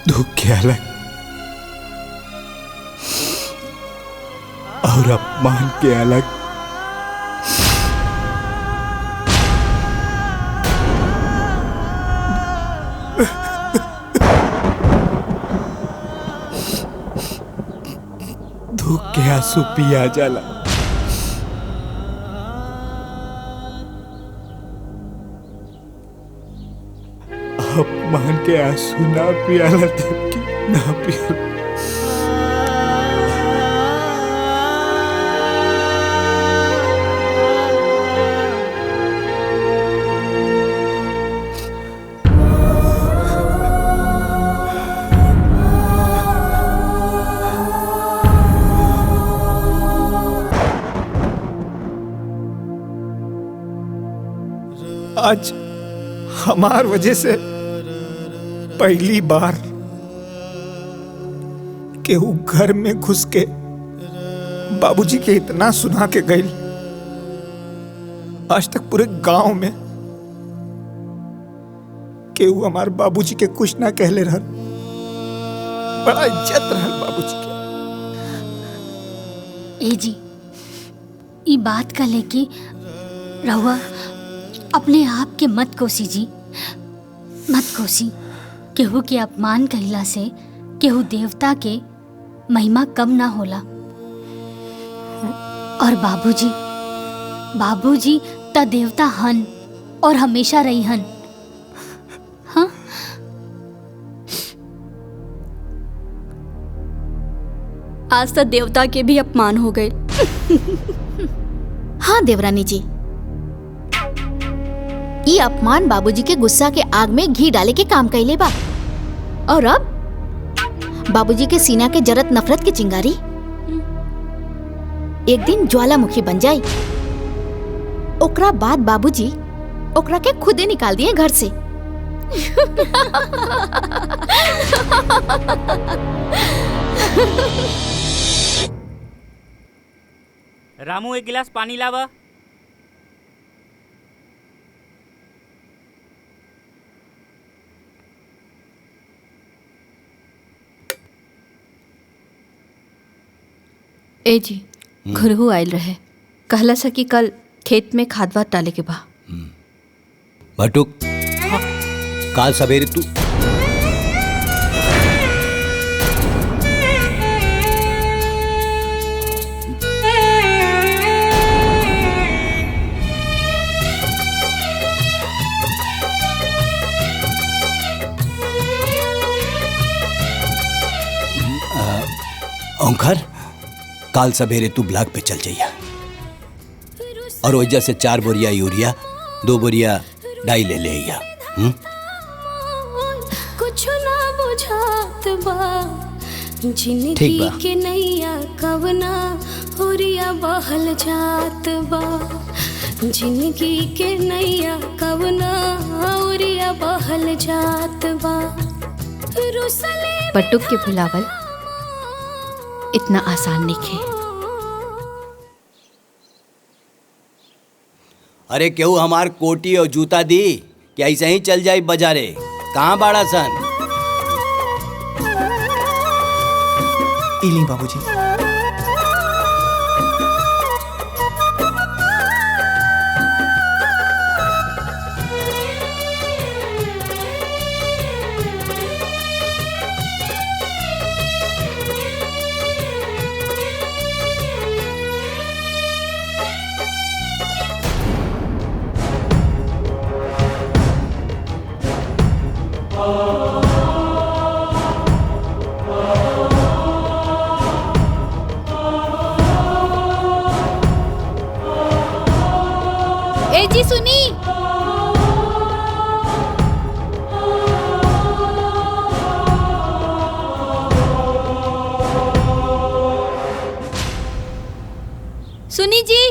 दुख के अलग और अपमान के अलग। दुख के आंसू पिया जाला, अपमान के आंसू ना पियाला देव की, ना पियाला। आज हमार वजह से पहली बार केहू घर में घुस के बाबूजी के इतना सुना के गई। आज तक पूरे गांव में केहू हमार बाबूजी के कुछ ना कहले रहल। बड़ा इज्जत रहल बाबूजी के। ए जी, ई बात का लेके रहुआ अपने आप के मत कोसी जी, मत कोसी। केहू के अपमान कहिला से केहू देवता के महिमा कम ना होला। और बाबूजी, बाबूजी त देवता हन और हमेशा रही हन। हाँ, आज तक देवता के भी अपमान हो गए। हाँ देवरानी जी, ये अपमान बाबूजी के गुस्सा के आग में घी डाले के काम कैले बा। और अब बाबूजी के सीना के जरत नफरत की चिंगारी एक दिन ज्वालामुखी बन जाए। ओकरा बाद बाबूजी ओकरा के खुदे निकाल दिए घर से। रामू, एक गिलास पानी लावा। ए जी, घुरहू आयल रहे, कहला सा कि कल खेत में खाद वाद डाले के बा। बटुक, काल सवेरे तू ओंकार, काल सवेरे तू ब्लॉक पे चल जाइया और वजह से 4 बोरिया यूरिया 2 बोरिया डाई ले लिया। कुछ ना बुझात बा, ठीक जिंदगी बा। के नैया कवना होरिया बहल जात बा। जिंदगी के नैया कवना होरिया बहल जात बा। रुसले पट्टुक के भुलावल इतना आसान नहीं खे। अरे केहू हमार कोटी और जूता दी कि ऐसे ही चल जाई बाजारे? कहाँ बाड़ा सन? इली बाबूजी। ए जी सुनी। सुनी जी।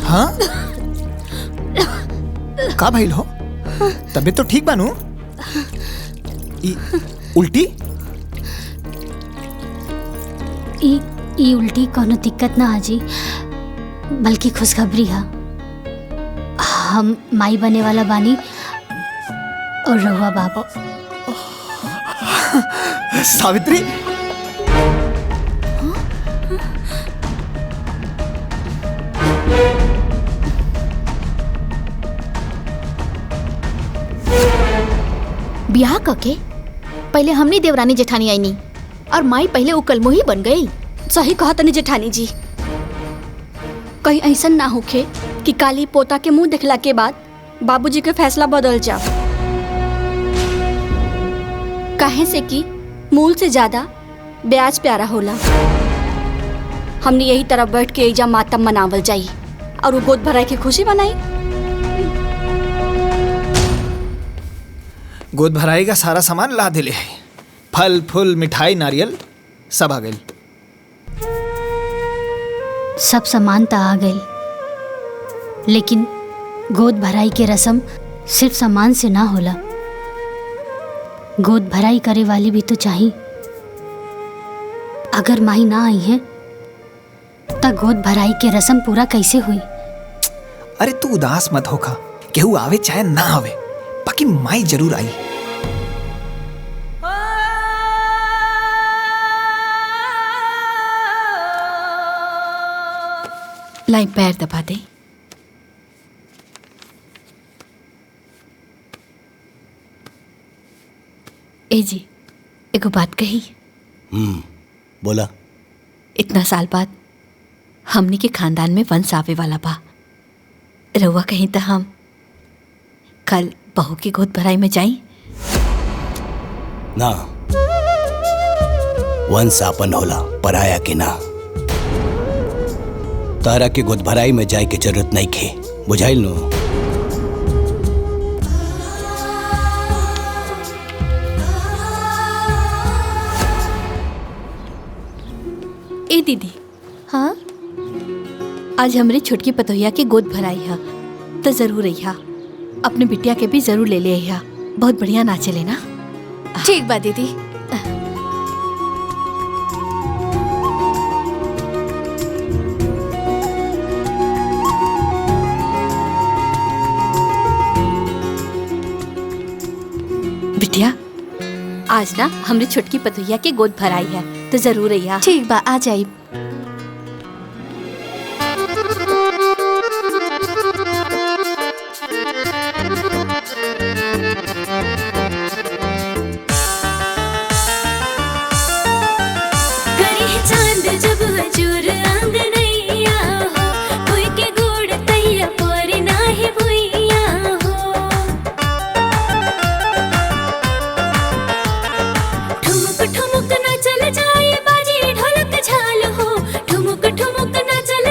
हाँ का भइल हो? तबीयत तो ठीक बानू? उल्टी? ई उल्टी कोनो दिक्कत ना हाजी, बल्कि खुशखबरी है। हम माई बने वाला बानी और रहुआ बाबू। सावित्री, ब्याह कके पहले हमनी देवरानी जेठानी आईनी और माई पहले उकलमुही बन गई। सही कहा तनी जेठानी जी। कहीं ऐसा ना होखे कि काली पोता के मुंह देखला के बाद बाबूजी के फैसला बदल जाओ। काहे से कि मूल से ज्यादा ब्याज प्यारा होला। हमने यही तरफ बैठ के एजा मातम मनावल जाई और वो गोद भराई के खुशी बनाई। गोद भराई का सारा सामान ला दिले है। फल फूल मिठाई नारियल सब आ गई। सब सामान तो आ गई, लेकिन गोद भराई के रस्म सिर्फ सामान से ना होला। गोद भराई करे वाली भी तो चाहिए। अगर माही ना आई है तो गोद भराई के रस्म पूरा कैसे हुई? अरे तू उदास मत होखा, केहू आवे चाहे ना आवे, बाकी माई जरूर आई। लाई पैर दबा दे। ए जी, एगो बात कही। बोला। इतना साल बाद हमनी के खानदान में वंश आवे वाला बा। रउआ कहीं तो हम कल बहू की गोद भराई में जाई ना। वंश आपन होला, पराया के ना। तारा के गोद भराई में जाए के जरूरत नहीं खे, बुझाइल नो? ए दीदी। हाँ, आज हमरे छोटकी पतोहिया के गोद भराई है तो जरूर अइहा। अपने बिटिया के भी जरूर ले ले अइहा। बहुत बढ़िया नाचे लेना। ठीक बा दीदी। बिटिया, आज ना हमरे छोटकी पतोहिया के गोद भराई है तो जरूर अइहा। ठीक बा, आ जाई। ठुमुक ठुमुक ना चल जाए बाजी ढोलक झाल हो। ठुमुक ठुमुक ना चल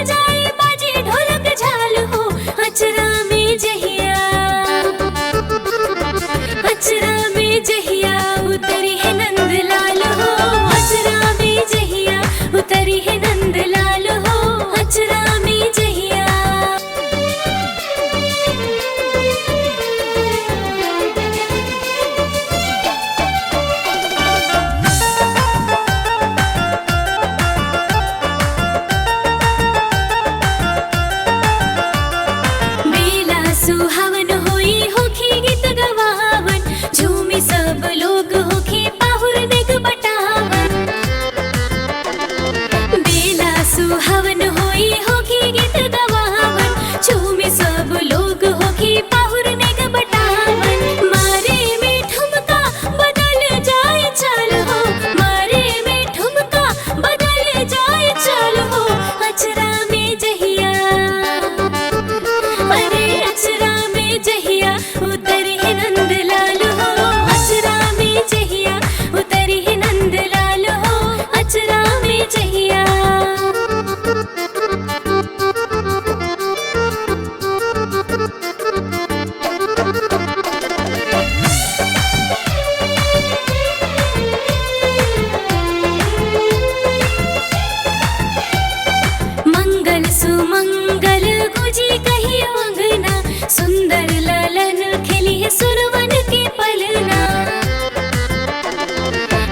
ललन खिली है सुरवन के पलना,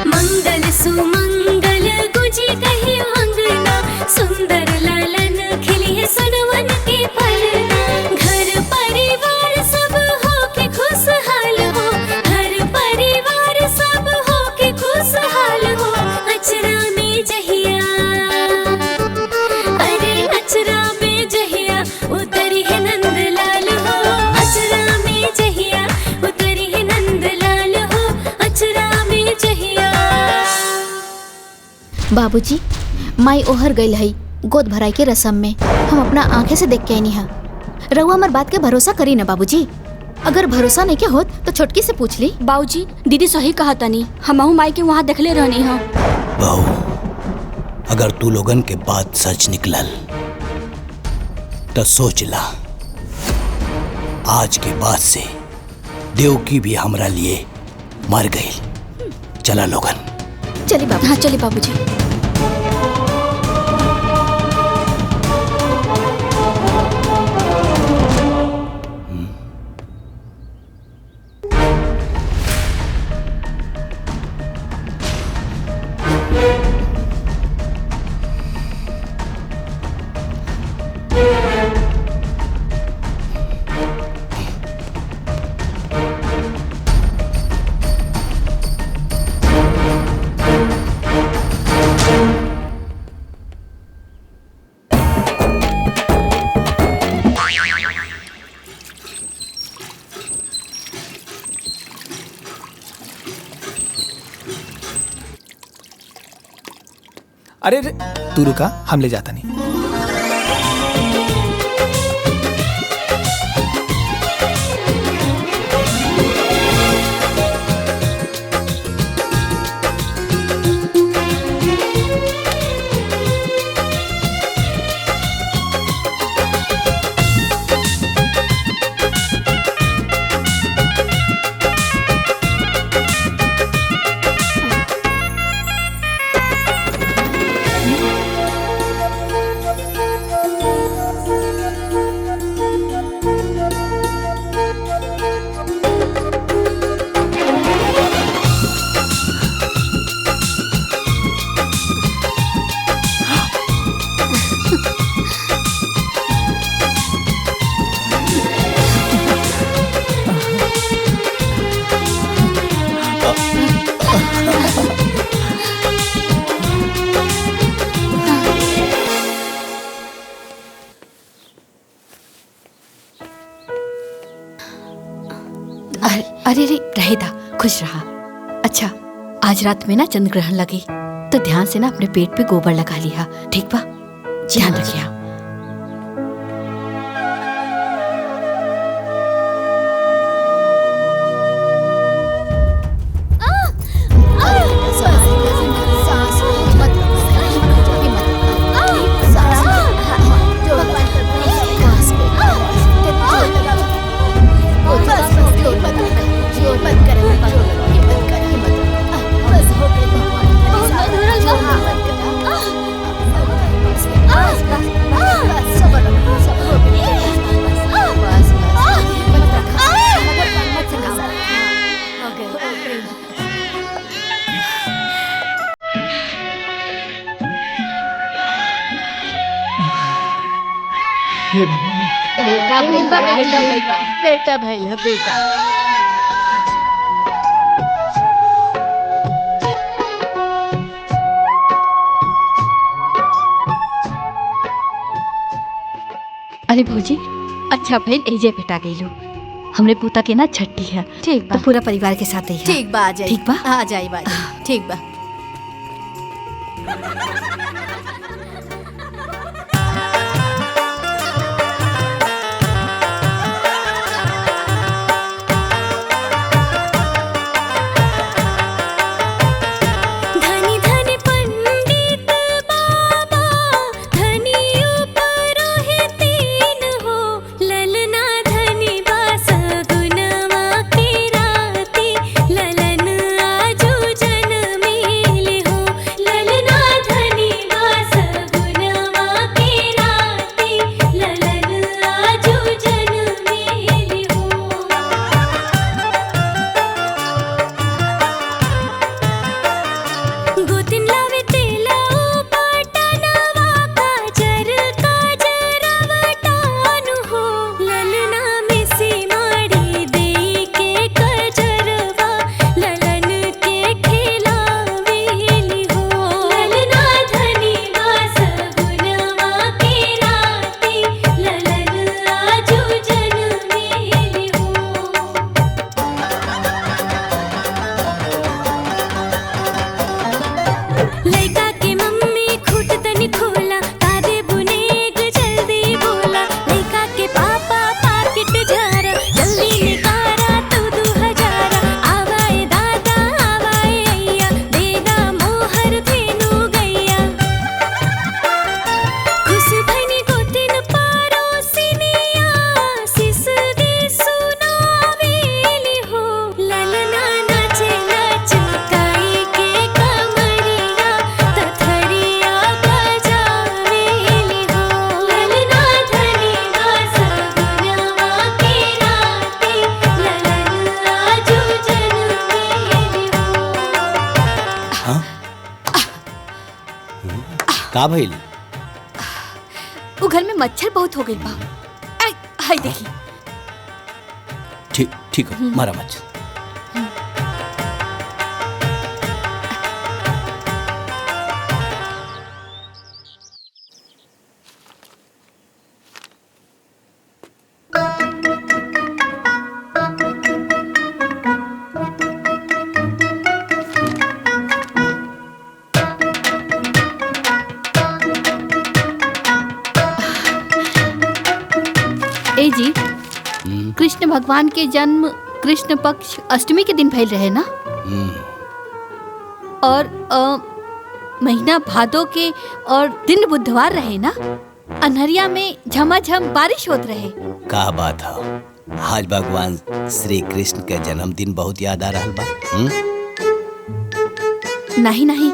मंगल सुमंगल गुजी कही अंगना, सुंदर ललन खिली है सुरवन के पलना। घर परिवार सब हो के खुशहाल हो, घर परिवार सब हो के खुशहाल हो। अचरा में जहिया, अरे अचरा में जहिया उतरी है नंदलाल हो, अचरा में जहिया उतरी है नंदलाल हो, अचरा में जहिया। बाबूजी, माई ओहर गई है गोद भराई के रस्म में, हम अपना आंखें से देख के नहीं है। रहुआ हमार बात के भरोसा करी ना बाबूजी, अगर भरोसा नहीं के होत तो छोटकी से पूछ ली। बाबूजी दीदी सही कहा तनी, हमहू माई के वहाँ देखले रहनी है। बहू, अगर तू लोगन के बात सच निकलल तो सोच ला, आज के बाद से देवकी भी हमरा लिए मर गई। चला लोगन। चली बाबू। हाँ चली बाबूजी। अरे तू रुका, हम ले जाता नहीं। अरे रे रहेदा, खुश रहा। अच्छा, आज रात में ना चंद्र ग्रहण लगी तो ध्यान से ना अपने पेट पे गोबर लगा लिया, ठीक बा? ध्यान रखिया। बेटा भैया बेटा। अरे भौजी, अच्छा भाई एजे बेटा गई लो, हमरे पोता के ना छठी है। ठीक बा। तो पूरा परिवार के साथ ही है। ठीक बा, आ जाई। ठीक बा, आ जाई बाजी। ठीक बा। ललन आजू जन्मेल हो, ललना धनी का भइल? वो घर में मच्छर बहुत हो गई बा। हाय देखी। ठीक हो, मारा मच्छर। ए जी, कृष्ण भगवान के जन्म कृष्ण पक्ष अष्टमी के दिन भइल रहे ना? और महीना भादो के और दिन बुधवार रहे ना? अनहरिया में झमाझम बारिश होत रहे। का बात है, आज भगवान श्री कृष्ण के जन्मदिन बहुत याद आ रहा बा। नहीं,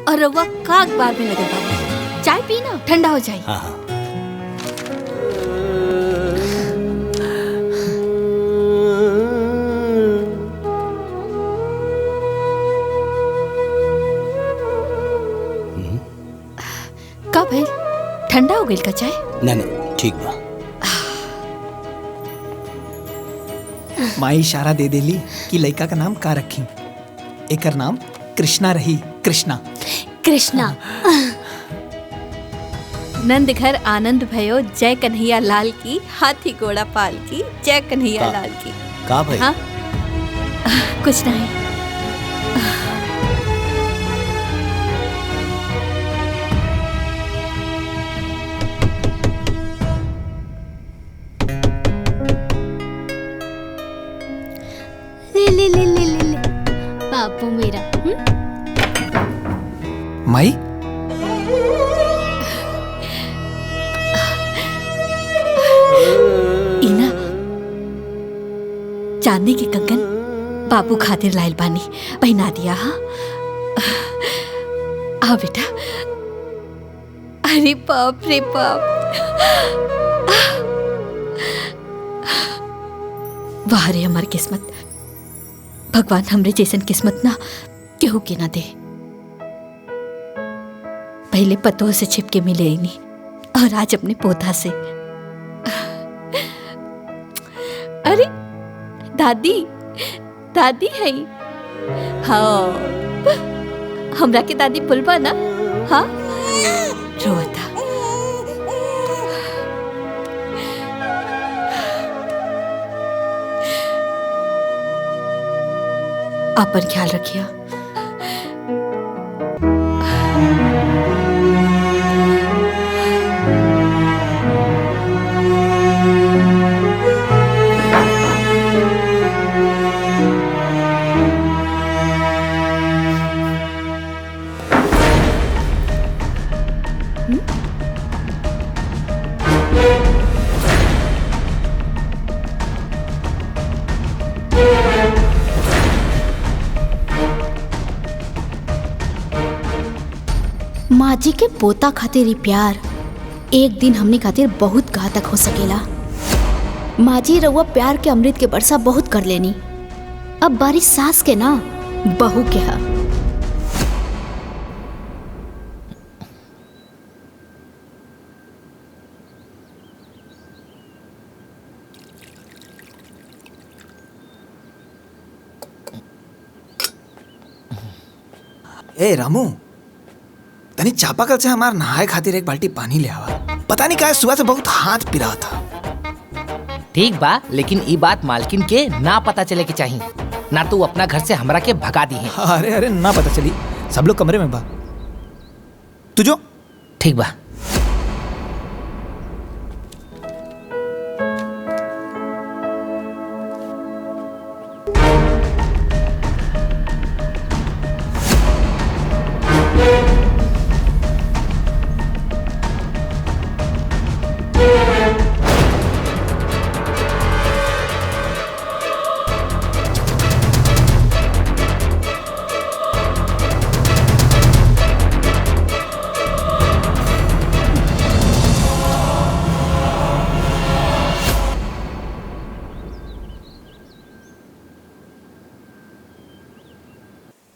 और रउआ का अखबार में लगे बा? चाय पी ना, ठंडा हो जाए। हाँ। का भइल? ठंडा हो गइल का चाय? ना ठीक बा। माई इशारा दे देली कि लड़का का नाम का रखी। एकर नाम कृष्णा रही। कृष्णा। नंद घर आनंद भयो, जय कन्हैया लाल की, हाथी घोड़ा पाल की, जय कन्हैया लाल की। का भाई? हाँ? कुछ नहीं। ले बापू मेरा। माई इना चांदी के कंगन बाबू खातिर लाइल बानी, पहना दिया। हाँ आ बेटा। अरे बाप रे बाप, वाह रे हमार किस्मत। भगवान हमरे जैसन किस्मत ना केहू के ना दे। पहले पतों से छिपके मिले ही नहीं, और आज अपने पोता से। अरे दादी है। हाँ, हमरा के दादी पुलवा ना। हाँ, रोता। आपन ख्याल रखिए। माँ जी के पोता खातिर ही प्यार एक दिन हमने खातिर बहुत घातक हो सकेला। माँ जी रउआ प्यार के अमृत के बरसा बहुत कर लेनी, अब बारिश सास के ना बहू के हा। ए रामू, तनी चापाकल से हमार नहाए खातिर एक बाल्टी पानी ले आवा। पता नहीं क्या सुबह से बहुत हाथ पिरा था। ठीक बा, लेकिन ई बात मालकिन के ना पता चले के चाहिए, ना तू अपना घर से हमरा के भगा दी है। अरे ना पता चली, सब लोग कमरे में बा। तू जो। ठीक बा।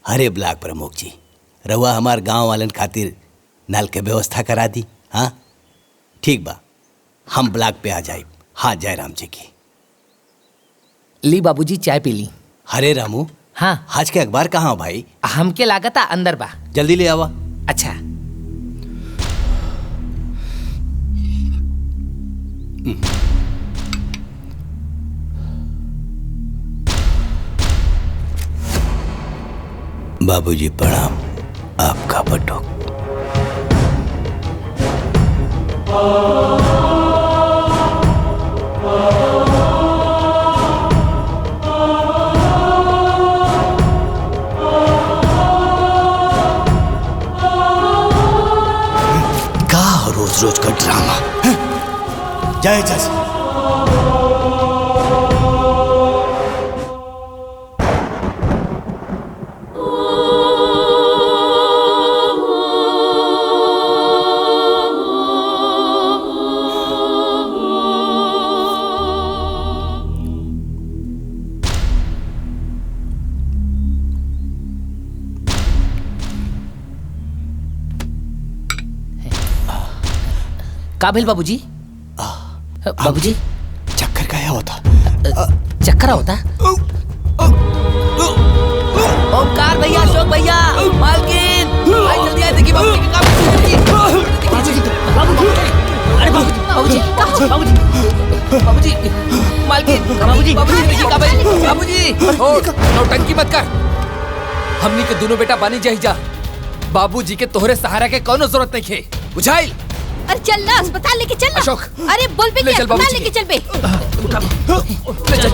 अरे ब्लॉक प्रमुख जी, रउआ हमार गांव वालन खातिर नल के व्यवस्था करा दी। हाँ ठीक बा, हम ब्लॉक पे आ जाए। हाँ जय राम जी की। ली बाबूजी चाय पी ली। हरे रामू, हाँ आज के अखबार कहाँ हो भाई? हमके लागता अंदर बा। जल्दी ले आवा। अच्छा। बाबूजी प्रणाम। आपका बटुक। रोज रोज का ड्रामा। जय जय। काबिल बाबूजी। बाबूजी चक्कर का होता? चक्कर होता? ओमकार भैया, अशोक भैया, मालकिन, भाई जल्दी आए, देखिए बाबूजी के काम। अरे बाबूजी, बाबूजी, मालकिन, बाबूजी देखिए काबिल, बाबूजी। नौटंकी मत कर। हमनी के दोनों बेटा बानी जाही जा। बाबूजी के तोहरे सहारा के कोनो जरूरत नहीं है। बुझाइल? अरे चल ना अस्पताल लेके चल ना। अशोक, अरे बोल पे ले चल अस्पताल बाबूजी लेके चल पे। ले चल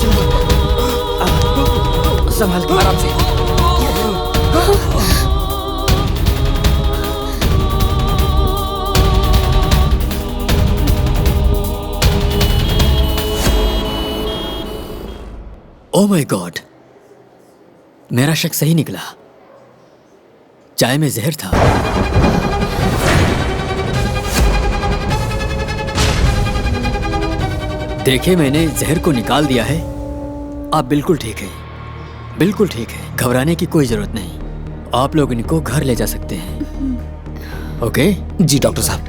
संभाल के आराम से। ओह माय गॉड, मेरा शक सही निकला। चाय में जहर था। देखे, मैंने जहर को निकाल दिया है। आप बिल्कुल ठीक है, बिल्कुल ठीक है। घबराने की कोई जरूरत नहीं। आप लोग इनको घर ले जा सकते हैं। ओके? जी डॉक्टर साहब।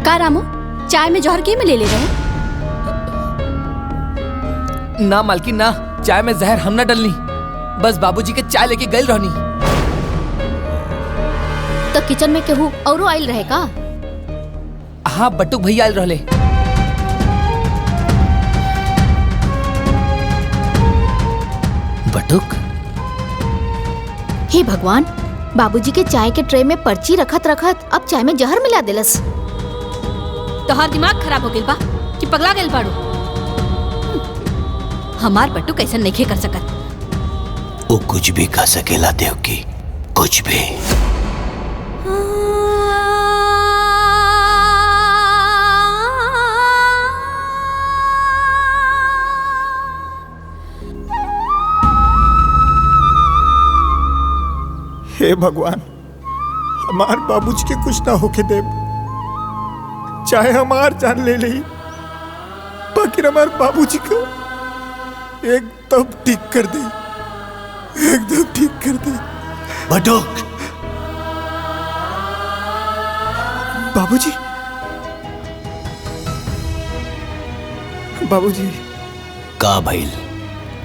का रामू, चाय में जहर के में ले रहे? ना मालकिन ना, चाय में जहर हम ना डलनी। बस बाबूजी के चाय लेके गई रहनी। तो किचन में केहू औरो आइल रहे का? हाँ, बटुक भैया आइल रहले। बटुक? हे भगवान, बाबूजी के चाय के ट्रे में पर्ची रखत रखत अब चाय में जहर मिला देलस। तोहार दिमाग खराब हो गइल बा कि पगला गइल बाड़ू? हमार बट्टू कैसन नहीं कर सकत। वो कुछ भी कर सकेला देवकी, कुछ भी। हे भगवान, हमार बाबूजी के कुछ ना होके दे। चाहे हमार जान ले ली, बाकी हमार बाबूजी को एकदम ठीक कर दे, एकदम ठीक कर दे। बटुक, बाबूजी, बाबूजी। का भइल?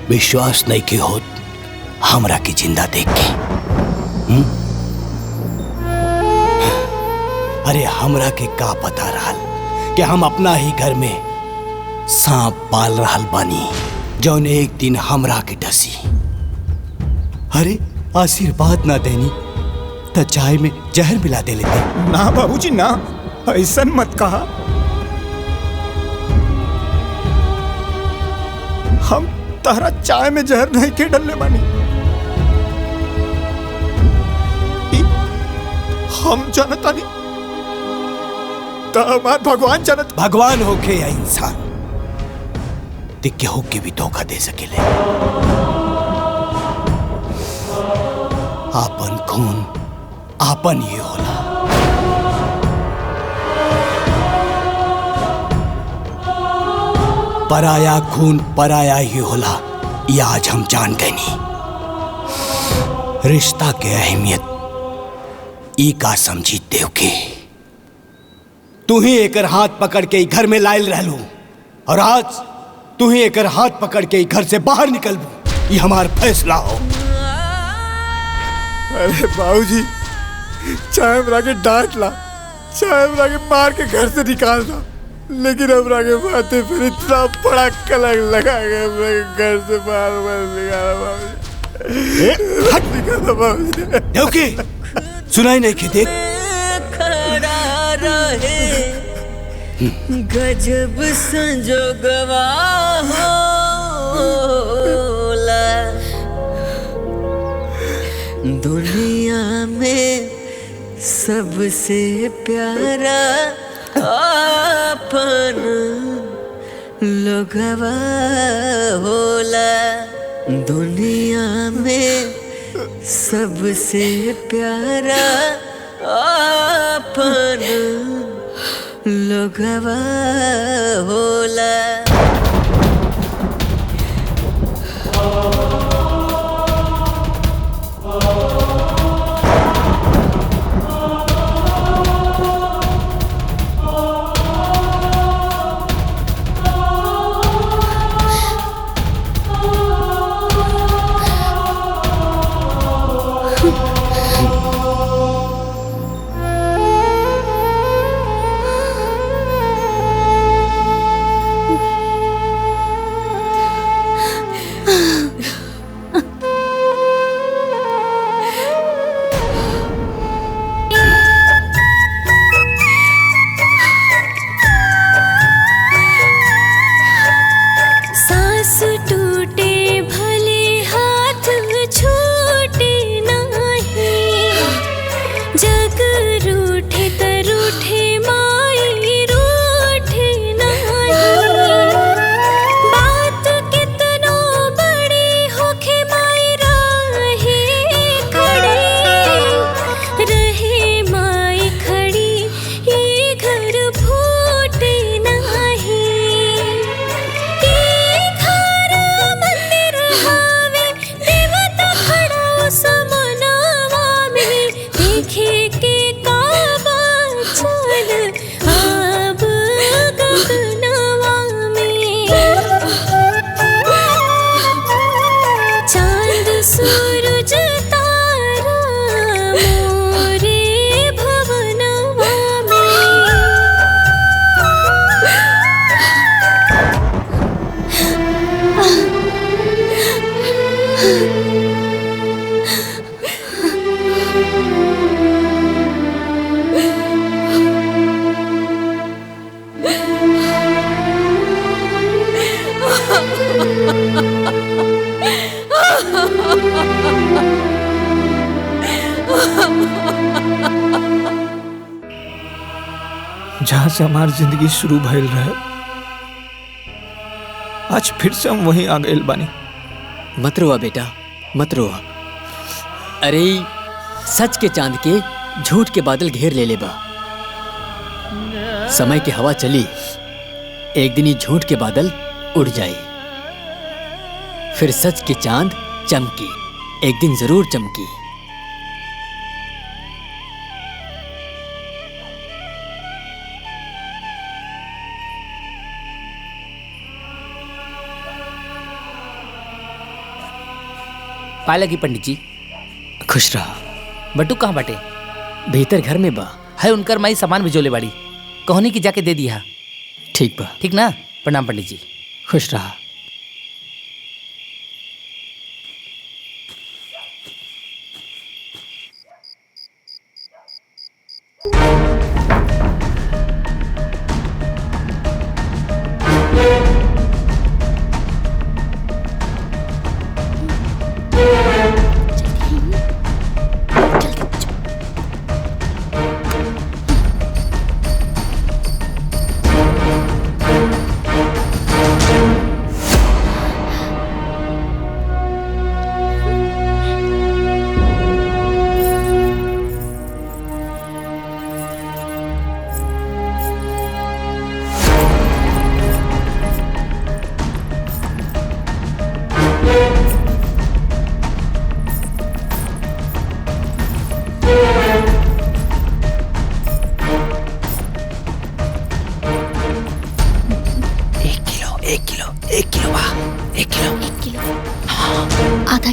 विश्वास नहीं के होत हमरा की जिंदा देख के? अरे हमरा के का पता रहल कि हम अपना ही घर में सांप पाल रहल बानी, जौन एक दिन हमरा के डसी। अरे आशीर्वाद ना देनी तो चाय में जहर मिला दे लेते। ना बाबूजी ना, ऐसा मत कहा। हम तारा चाय में जहर नहीं के डलने बानी। हम जानता नहीं तो हमार भगवान जानत। भगवान होके या इंसान, दिक्के होके भी धोखा दे सकेले। आपन खून आपन ये होला। पराया खून पराया ही होला, ये आज हम जान गए नहीं। रिश्ता के अहमियत ई का समझी देवकी। तू ही एकर हाथ पकड़ के घर में लायल रहलू और आज तू ही एकर हाथ पकड़ के घर से बाहर निकलबू, ये हमार फैसला हो। अरे बाबूजी, चाहे हमरा के डांट ला, चाहे हमरा के मार के घर से निकाल दा, लेकिन हमरा के माथे फिर इतना बड़ा कलंक लगा के हमरा के घर से बाहर निकाला बाबूजी। बाबूजी देवकी, सुनाई नहीं कि देख खड़ा रहे गजब संजोगवा होला। दुनिया में सबसे प्यारा अपन लोगवा होला। दुनिया में सबसे प्यारा अपन लोगवा होला। जहाँ से हमारी जिंदगी शुरू भइल रहे, आज फिर से हम वहीं आ गए बानी। मत रोआ बेटा, मत रोआ। अरे सच के चांद के झूठ के बादल घेर ले बा। समय की हवा चली, एक दिन ही झूठ के बादल उड़ जाए, फिर सच की चांद चमकी, एक दिन जरूर चमकी। पाला की पंडित जी। खुश रहा। बटू कहाँ बाटे? भीतर घर में बा। है उनकर माई सामान भिजोले बाड़ी, कहनी की जाके दे दिया। ठीक बा। ठीक ना? प्रणाम पंडित जी। खुश रहा।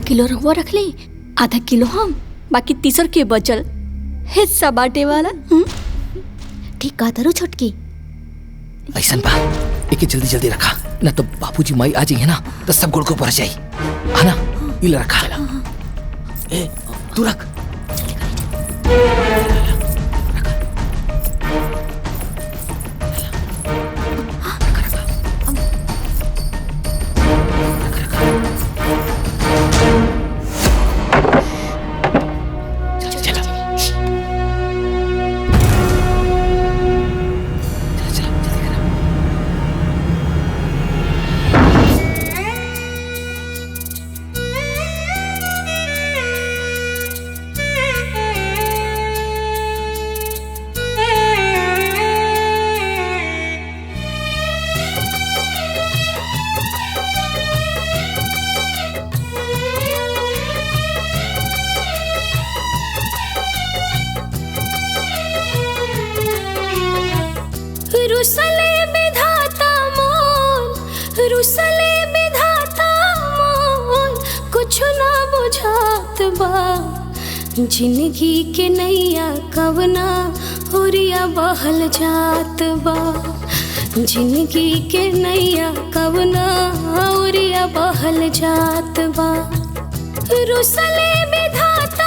किलो रहुआ रख ली, आधा किलो हम, बाकी तीसर के बचल हिस्सा बांटे वाला। ठीक कहा तारू छोटकी। ऐसन बा एके जल्दी जल्दी रखा, ना तो बाबूजी माई आ जाइए ना तो सब गुड़ को ऊपर जाई। है ना, इल रखा। ए तू रख। रुसले विधाता मोल, रुसले विधाता मोल, कुछ ना बुझात बा। जिंदगी के नैया कवना होरिया बहल जात बा। जिंदगी के नैया कवना होरिया बहल जात बा। रुसले विधाता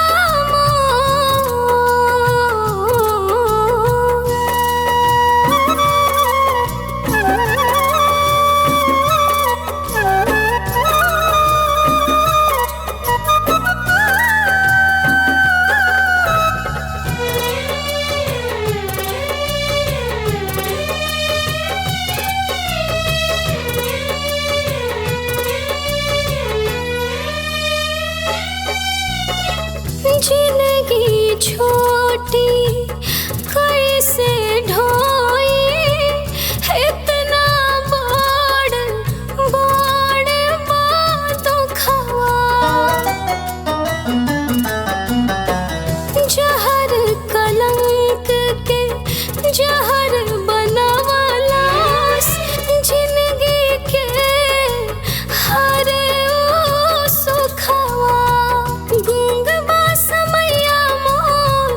जिंदगी छोटी कैसे ढोई, इतना बड़ बड़ बातों खवा। जहर कलंक के जहर बनावलास, जिंदगी के हर सुखवा। गूंग समैया मोर,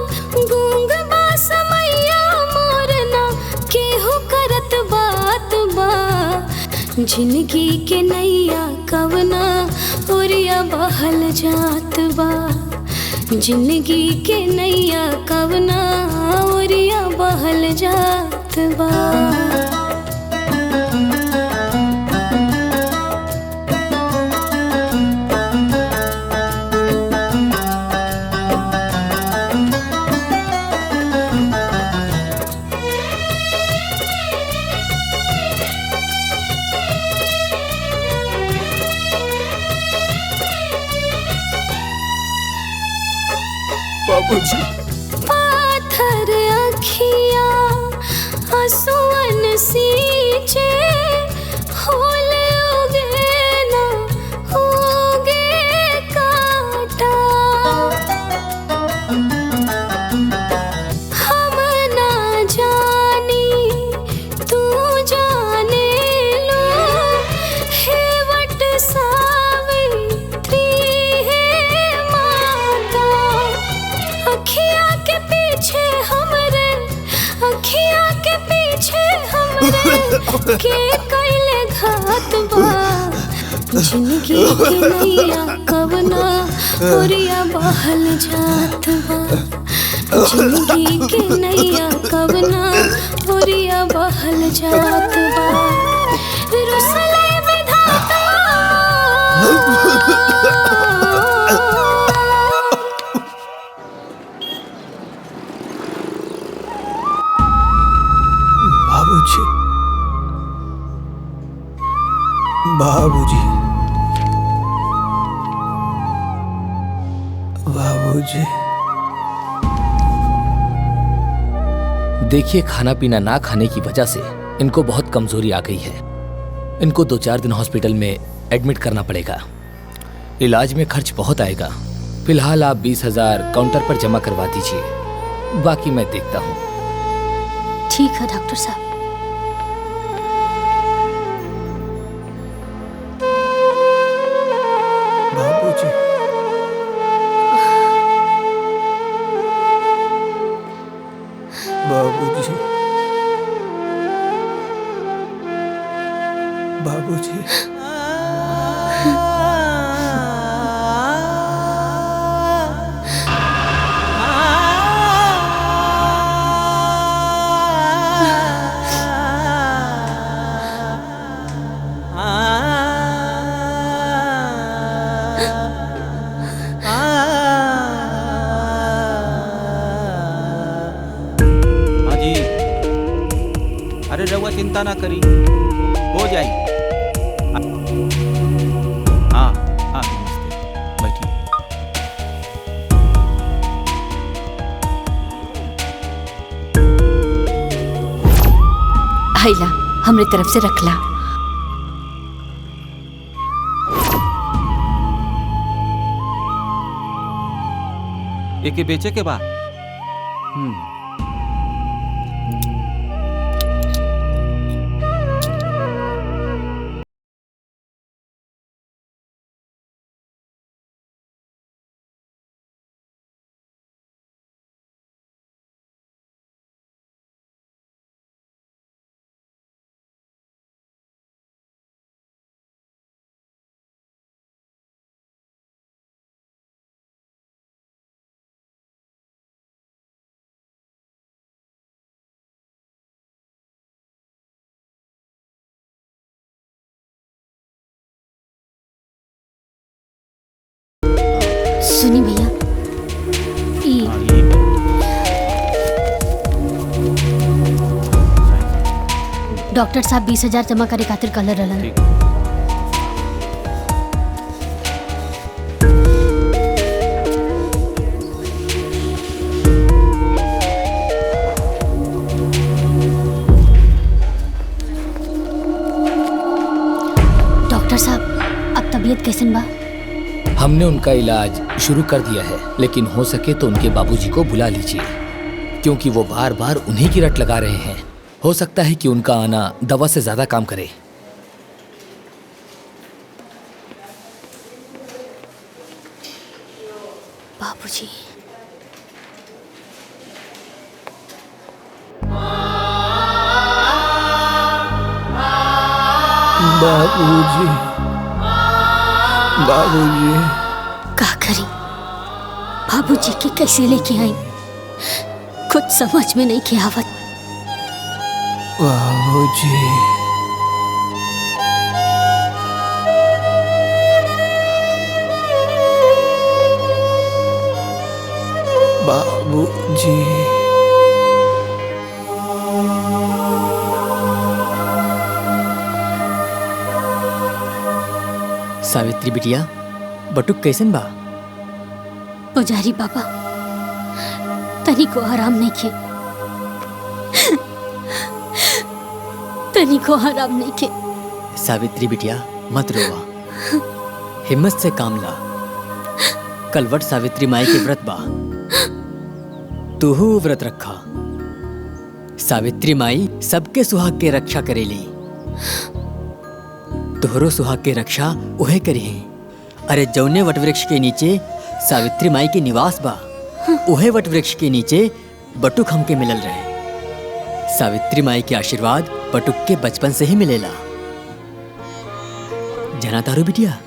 गूंग बा समैया मोर ना केहू करत बात बा। जिंदगी के नैया कवना ओरिया बहल जात बा। जिंदगी के नैया कवना ओरिया बहल जात बा। बाबूजी। पाथर अखिया आंसुअन सींचे, होल उगे ना उगे काटा। हम ना जानी तू जाने लो, हेवट सावित्री है माता। अखिया के पीछे हमरे, अखिया के पीछे हमरे के कैले घात बा। जिंदगी के नैया कवना ओरिया बहल जात बा। जिंदगी के नैया कवना ओरिया बहल जात बा। रुसले विधाता बाबूजी। बाबूजी। बाबूजी। देखिए, खाना पीना ना खाने की वजह से इनको बहुत कमजोरी आ गई है। इनको 2-4 दिन हॉस्पिटल में एडमिट करना पड़ेगा। इलाज में खर्च बहुत आएगा। फिलहाल आप 20,000 काउंटर पर जमा करवा दीजिए, बाकी मैं देखता हूँ। ठीक है डॉक्टर साहब। बाबूजी। बाबूजी बाबूजी हाँ जी। अरे रउआ चिंता ना करी, हो जाई। हाँ हाँ नमस्ते, बैठिए। हैला हमरे तरफ से रखला। एके बेचे के बा। सुनी भैया डॉक्टर साहब 20,000 जमा करे खातिर कहले रहलन। डॉक्टर साहब अब तबीयत कैसन बा? हमने उनका इलाज शुरू कर दिया है, लेकिन हो सके तो उनके बाबूजी को बुला लीजिए, क्योंकि वो बार बार उन्हीं की रट लगा रहे हैं। हो सकता है कि उनका आना दवा से ज्यादा काम करे। बाबूजी बाबूजी बाबूजी का करी? बाबूजी के कैसे लेके आई कुछ समझ में नहीं के आवत। बाबूजी बाबूजी सावित्री बिटिया, बटुक कैसन बा? पुजारी बाबा तनी को आराम नहीं के, तनी को आराम नहीं के। सावित्री बिटिया मत रोवा, हिम्मत से काम ला। कल वट सावित्री माई के व्रत बा, तूहू व्रत रखा। सावित्री माई सबके सुहाग के रक्षा करेली, तोहरो सुहाग के रक्षा उहे करी। अरे जौने वटवृक्ष के नीचे सावित्री माई के निवास बा, उहे वटवृक्ष के नीचे बटुक हमके मिलल रहे। सावित्री माई के आशीर्वाद बटुक के बचपन से ही मिलेला। जना तारू बिटिया,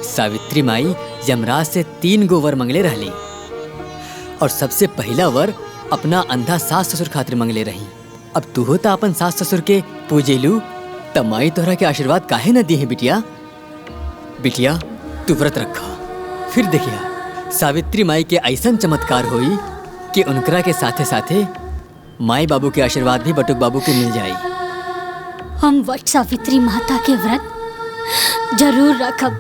सावित्री माई यमराज से 3 गो वर मंगले रहली, और सबसे पहला वर अपना अंधा सास ससुर खातिर मंगले रही। अब तू होता अपन सास ससुर के पूजेलू, तब माई तोहरा के आशीर्वाद काहे न दिए बिटिया। बिटिया तू व्रत रखा, फिर देखिया सावित्री माई के ऐसन चमत्कार होई कि उनकरा के साथे साथे माई बाबू के आशीर्वाद भी बटुक बाबू के मिल जाई। हम वट सावित्री माता के व्रत जरूर रखब।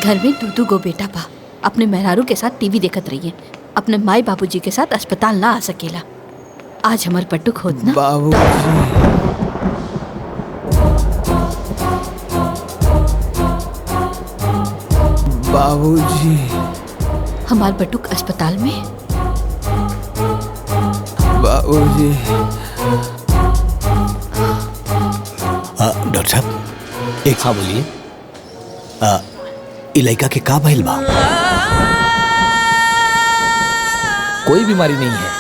घर में 2 गो बेटा बा, अपने मेहरारू के साथ टीवी देखत रहिए, अपने माई बाबूजी के साथ अस्पताल ना आ सकेला। आज हमार पट्टुक होत ना बाबूजी हमार बटुक अस्पताल में। बाबूजी डॉक्टर साहब एक हाँ बोलिए, ई लड़का के का भइल बा? कोई बीमारी नहीं है,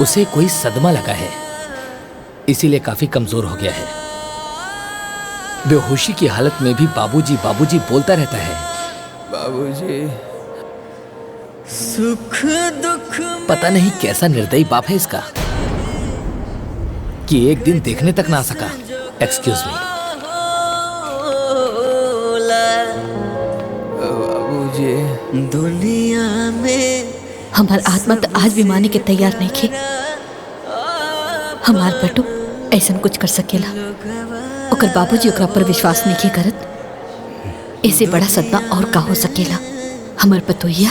उसे कोई सदमा लगा है, इसीलिए काफी कमजोर हो गया है। बेहोशी की हालत में भी बाबूजी बाबूजी बोलता रहता है। बाबूजी सुख दुख पता नहीं कैसा निर्दयी बाप है इसका कि एक दिन देखने तक ना आ सका। Excuse me. बाबूजी दुनिया में हमार आत्मा तो आज भी माने के तैयार नहीं थे। हमार बेटो ऐसा कुछ कर सकेला, ओकर बाबूजी ओकरा पर विश्वास नहीं करत। इससे बड़ा सदमा और का हो सकेला। हमार पतोहिया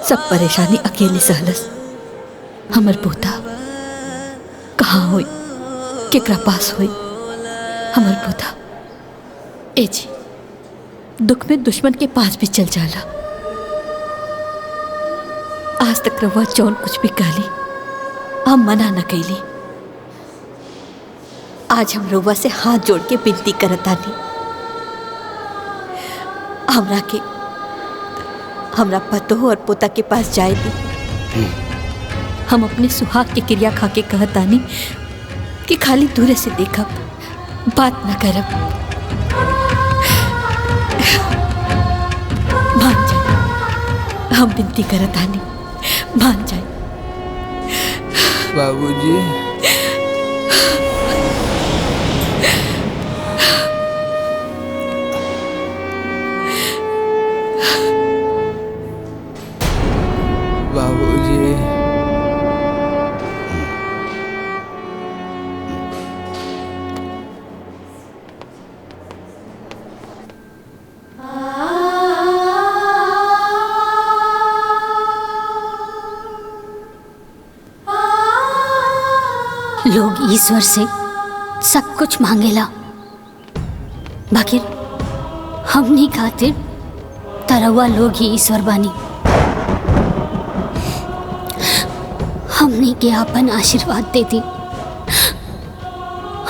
सब परेशानी अकेले सहलस। हमार पोता कहाँ होई, केकरा पास होई हमार पोता? ए जी, दुख में दुश्मन के पास भी चल जाला। आज तक रवा जौन कुछ भी कहली हम मना न कैली। आज हम रवा से हाथ जोड़ के विनती करतानी, हमरा पतो और पोता के पास जाए दी। हम अपने सुहाग के क्रिया खा के कहतानी कि खाली दूरे से देखब, बात न करब। मान जाए, हम विनती करतानी, मान जाए। बाबूजी बाबूजी लोग ईश्वर से सब कुछ मांगेला, बाकी हमनी खातिर तरवा लोग ही ईश्वर बानी। हमनी के आपन आशीर्वाद दे दी,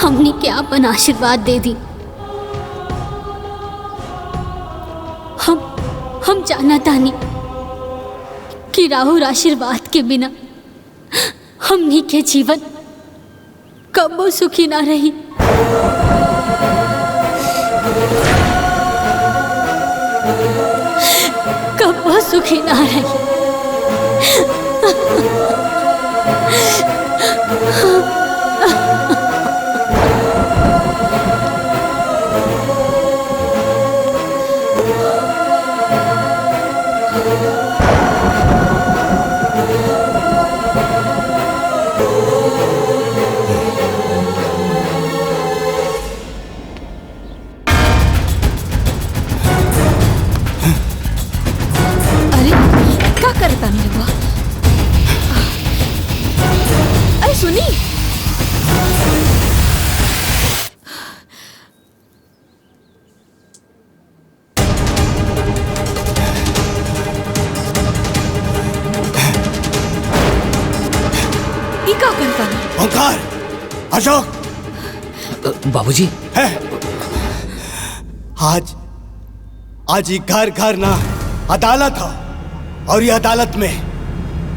हमनी के आपन आशीर्वाद दे दी। हम जाना तानी कि राहुल आशीर्वाद के बिना हमनी के जीवन कबो सुखी ना रही। कबो सुखी ना रही। अरे सुनी, ये क्या करता है? ओंकार, अशोक, बाबूजी है आज ये घर घर ना अदालत हो, और ये अदालत में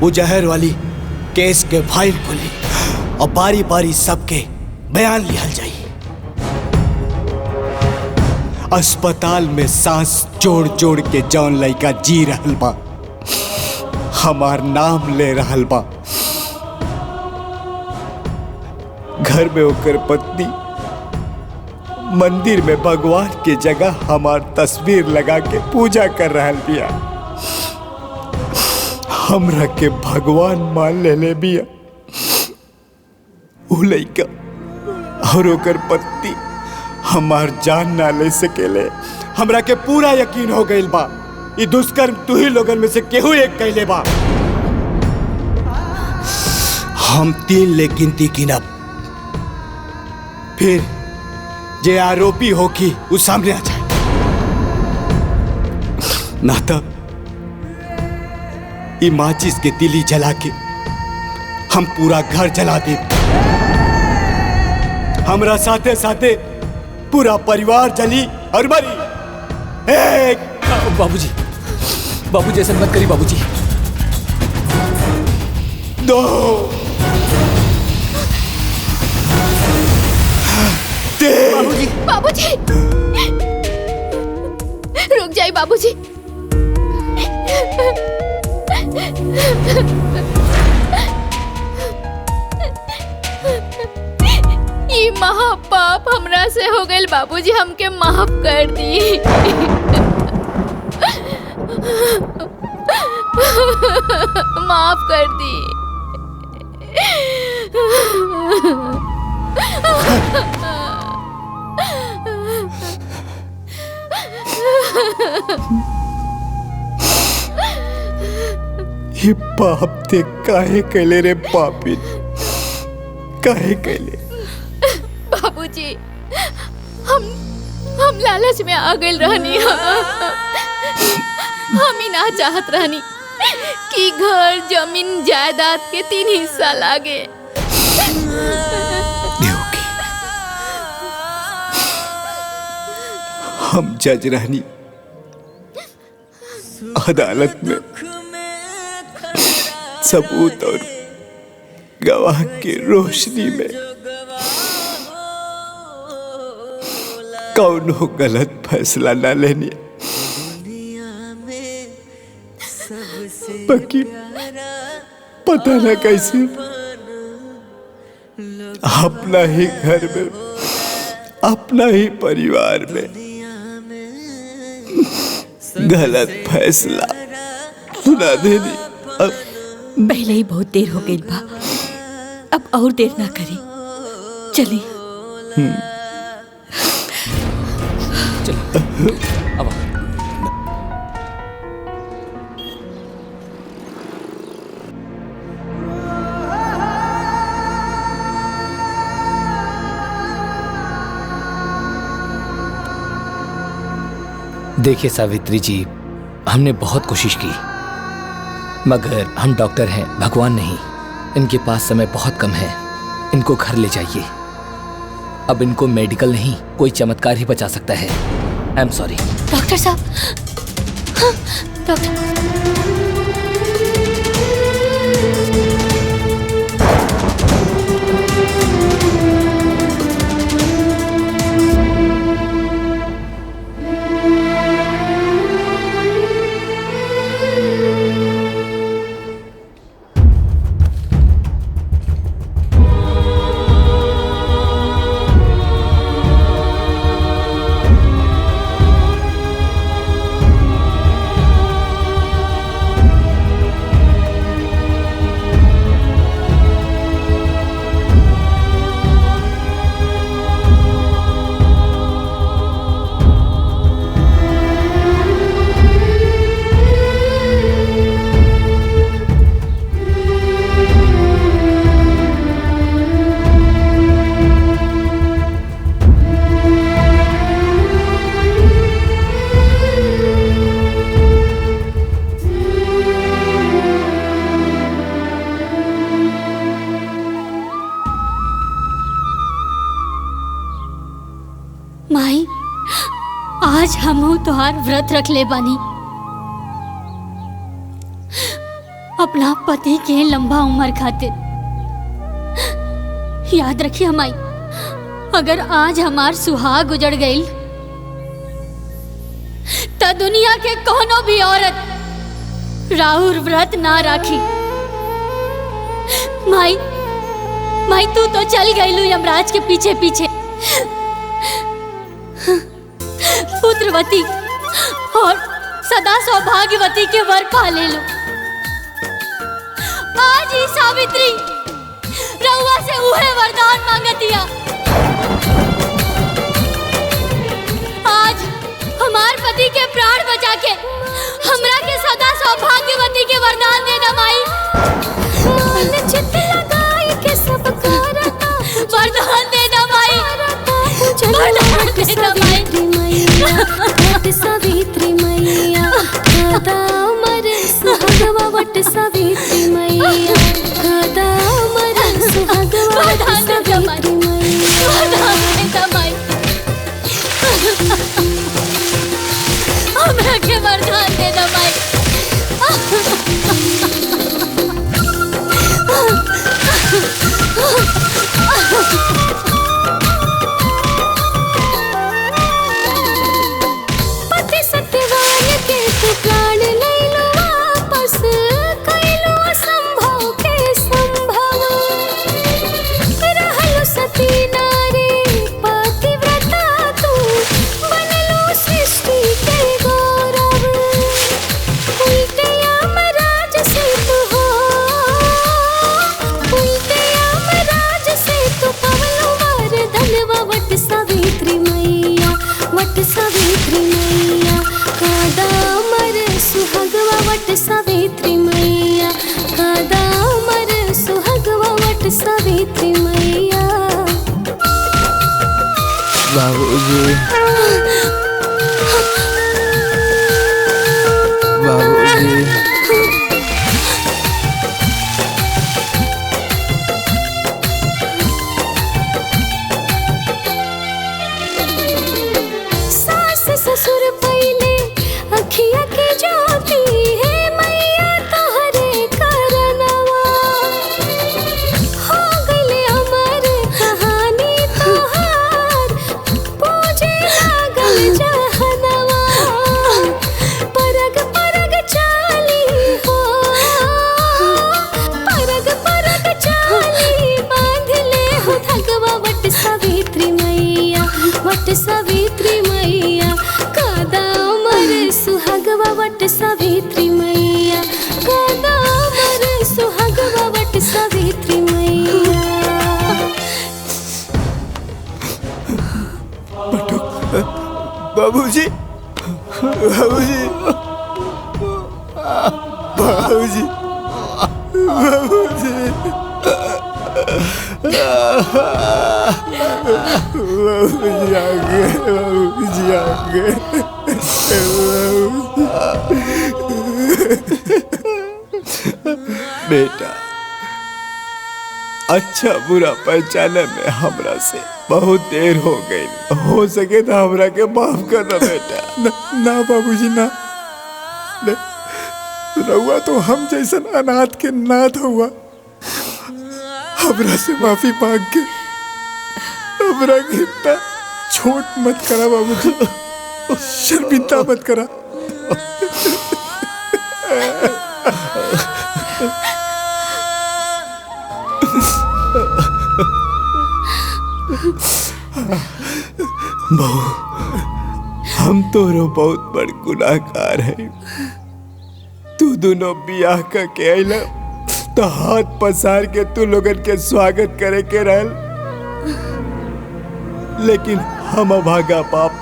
वो जहर वाली केस के फाइल खुली और बारी बारी सबके बयान लिया जाई। अस्पताल में सांस जोड़ जोड़ के जौन लड़का जी रहल बा, हमार नाम ले रहल बा। घर में होकर पत्नी मंदिर में भगवान के जगह हमार तस्वीर लगा के पूजा कर रहल बिया। हमरा के भगवान मान ले बिया। उ लइका और ओकर पत्नी हमार जान ना ले सकेले। हमरा के पूरा यकीन हो गइल बा ई दुष्कर्म तू ही लोगन में से केहू एक कैले बा। हम 3 ले गिनती गिनब, फिर जे आरोपी हो कि वो सामने आ जाए, ना तब ई माचिस के तिली जला के हम पूरा घर जला दे। हमरा साथे साथे पूरा परिवार जली और मरी। बाबूजी ऐसा मत करिए बाबूजी। 2 3 बाबूजी रुक जाइए बाबूजी। ये महापाप हमरा से हो गए बाबूजी, हमके माफ कर दी। माफ कर दी। ये पाप ते काहे कैले रे पापी, काहे कैले? बाबूजी हम लालच में आ गए रहनी। हम ही ना चाहत रहनी कि घर जमीन जायदाद के 3 हिस्सा लागे। हम जज रहनी, अदालत में सबूत और गवाह की रोशनी में कौनो गलत फैसला न लेनी। बाकी पता न कैसे अपना ही घर में, अपना ही परिवार में गलत फैसला सुना देनी। अब पहले ही बहुत देर हो गई बा, अब और देर ना करी, चली। अब देखिए सावित्री जी, हमने बहुत कोशिश की, मगर हम डॉक्टर हैं, भगवान नहीं। इनके पास समय बहुत कम है, इनको घर ले जाइए। अब इनको मेडिकल नहीं, कोई चमत्कार ही बचा सकता है। I am sorry. डॉक्टर साहब, हाँ, डॉक्टर माई, आज हमहू तोहार व्रत रख ले बानी। अपना पति के लंबा उम्र खातिर याद रखिए माई, अगर आज हमार सुहाग उजड़ गई तो दुनिया के कोनो भी औरत राहुल व्रत ना राखी। माई, माई तू तो चल गई यमराज के पीछे पीछे, पुत्रवती और सदा सौभाग्यवती के वर पा ले लो। आज ही सावित्री रउआ से उहे वरदान मांगतिया। आज हमार पति के प्राण बचा के हमरा के सदा सौभाग्यवती के वरदान देना माई। मन चित लगाई के सब करता वरदान देना माई, वरदान देना माई। वट सावित्री मैया कदा अमर सुहागवा, वट सावित्री मैया कदा अमर सुहागवा, वट सावित्री मैया। हमरा के वरदान दे दो माई। सावित्री मैया कादा अमर सुहागवा वट सावित्री मैया कादा अमर सुहागवा वट सावित्री मैया। बाबूजी बाबूजी बाबूजी बाबूजी बाबूजी आ गए बाबूजी आ गए। बेटा अच्छा बुरा पहचाने में हमरा से बहुत देर हो गई, हो सके तो हमरा के माफ कर दो बेटा। ना बाबूजी ना, रहुआ तो हम जैसन अनाथ के नाथ हुआ। हमरा से माफी मांग के हमरा के इतना छोट मत करा बाबूजी, शर्मिंदा मत करा। बहू हम तोरो बहुत बड़ गुनाहगार है। तू दोनों बियाह करके आइला तो हाथ पसार के तू लोगन के स्वागत करे के रहल, लेकिन हम अभागा बाप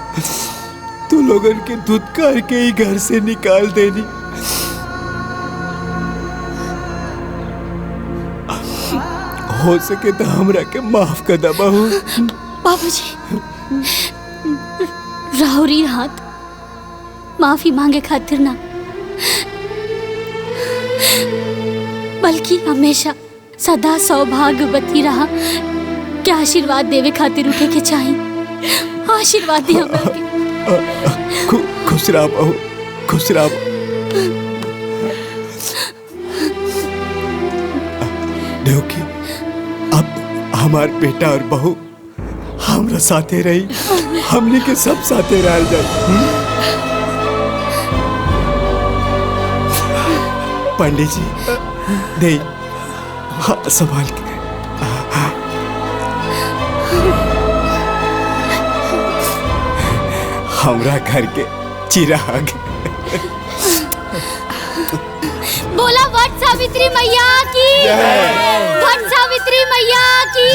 तू लोगन के धुतकार के ही घर से निकाल देनी। हो सके तो हमरा के माफ कर दा बहू। बाबूजी राहुरी हाथ माफी मांगे खातिर ना, बल्कि हमेशा सदा सौभाग्यवती रहा के आशीर्वाद देवे खातिर उठे के चाहिए। आशीर्वाद दी हमरा के। खुश रह बहू, खुश रह। देवकी अब हमार बेटा और बहू हमरा साथे रही, हमने के सब साथे रह जाए। पंडित जी दे हाँ, संभाल के हमरा घर के चिराग। बोला वट सावित्री मैया की, वट सावित्री मैया की।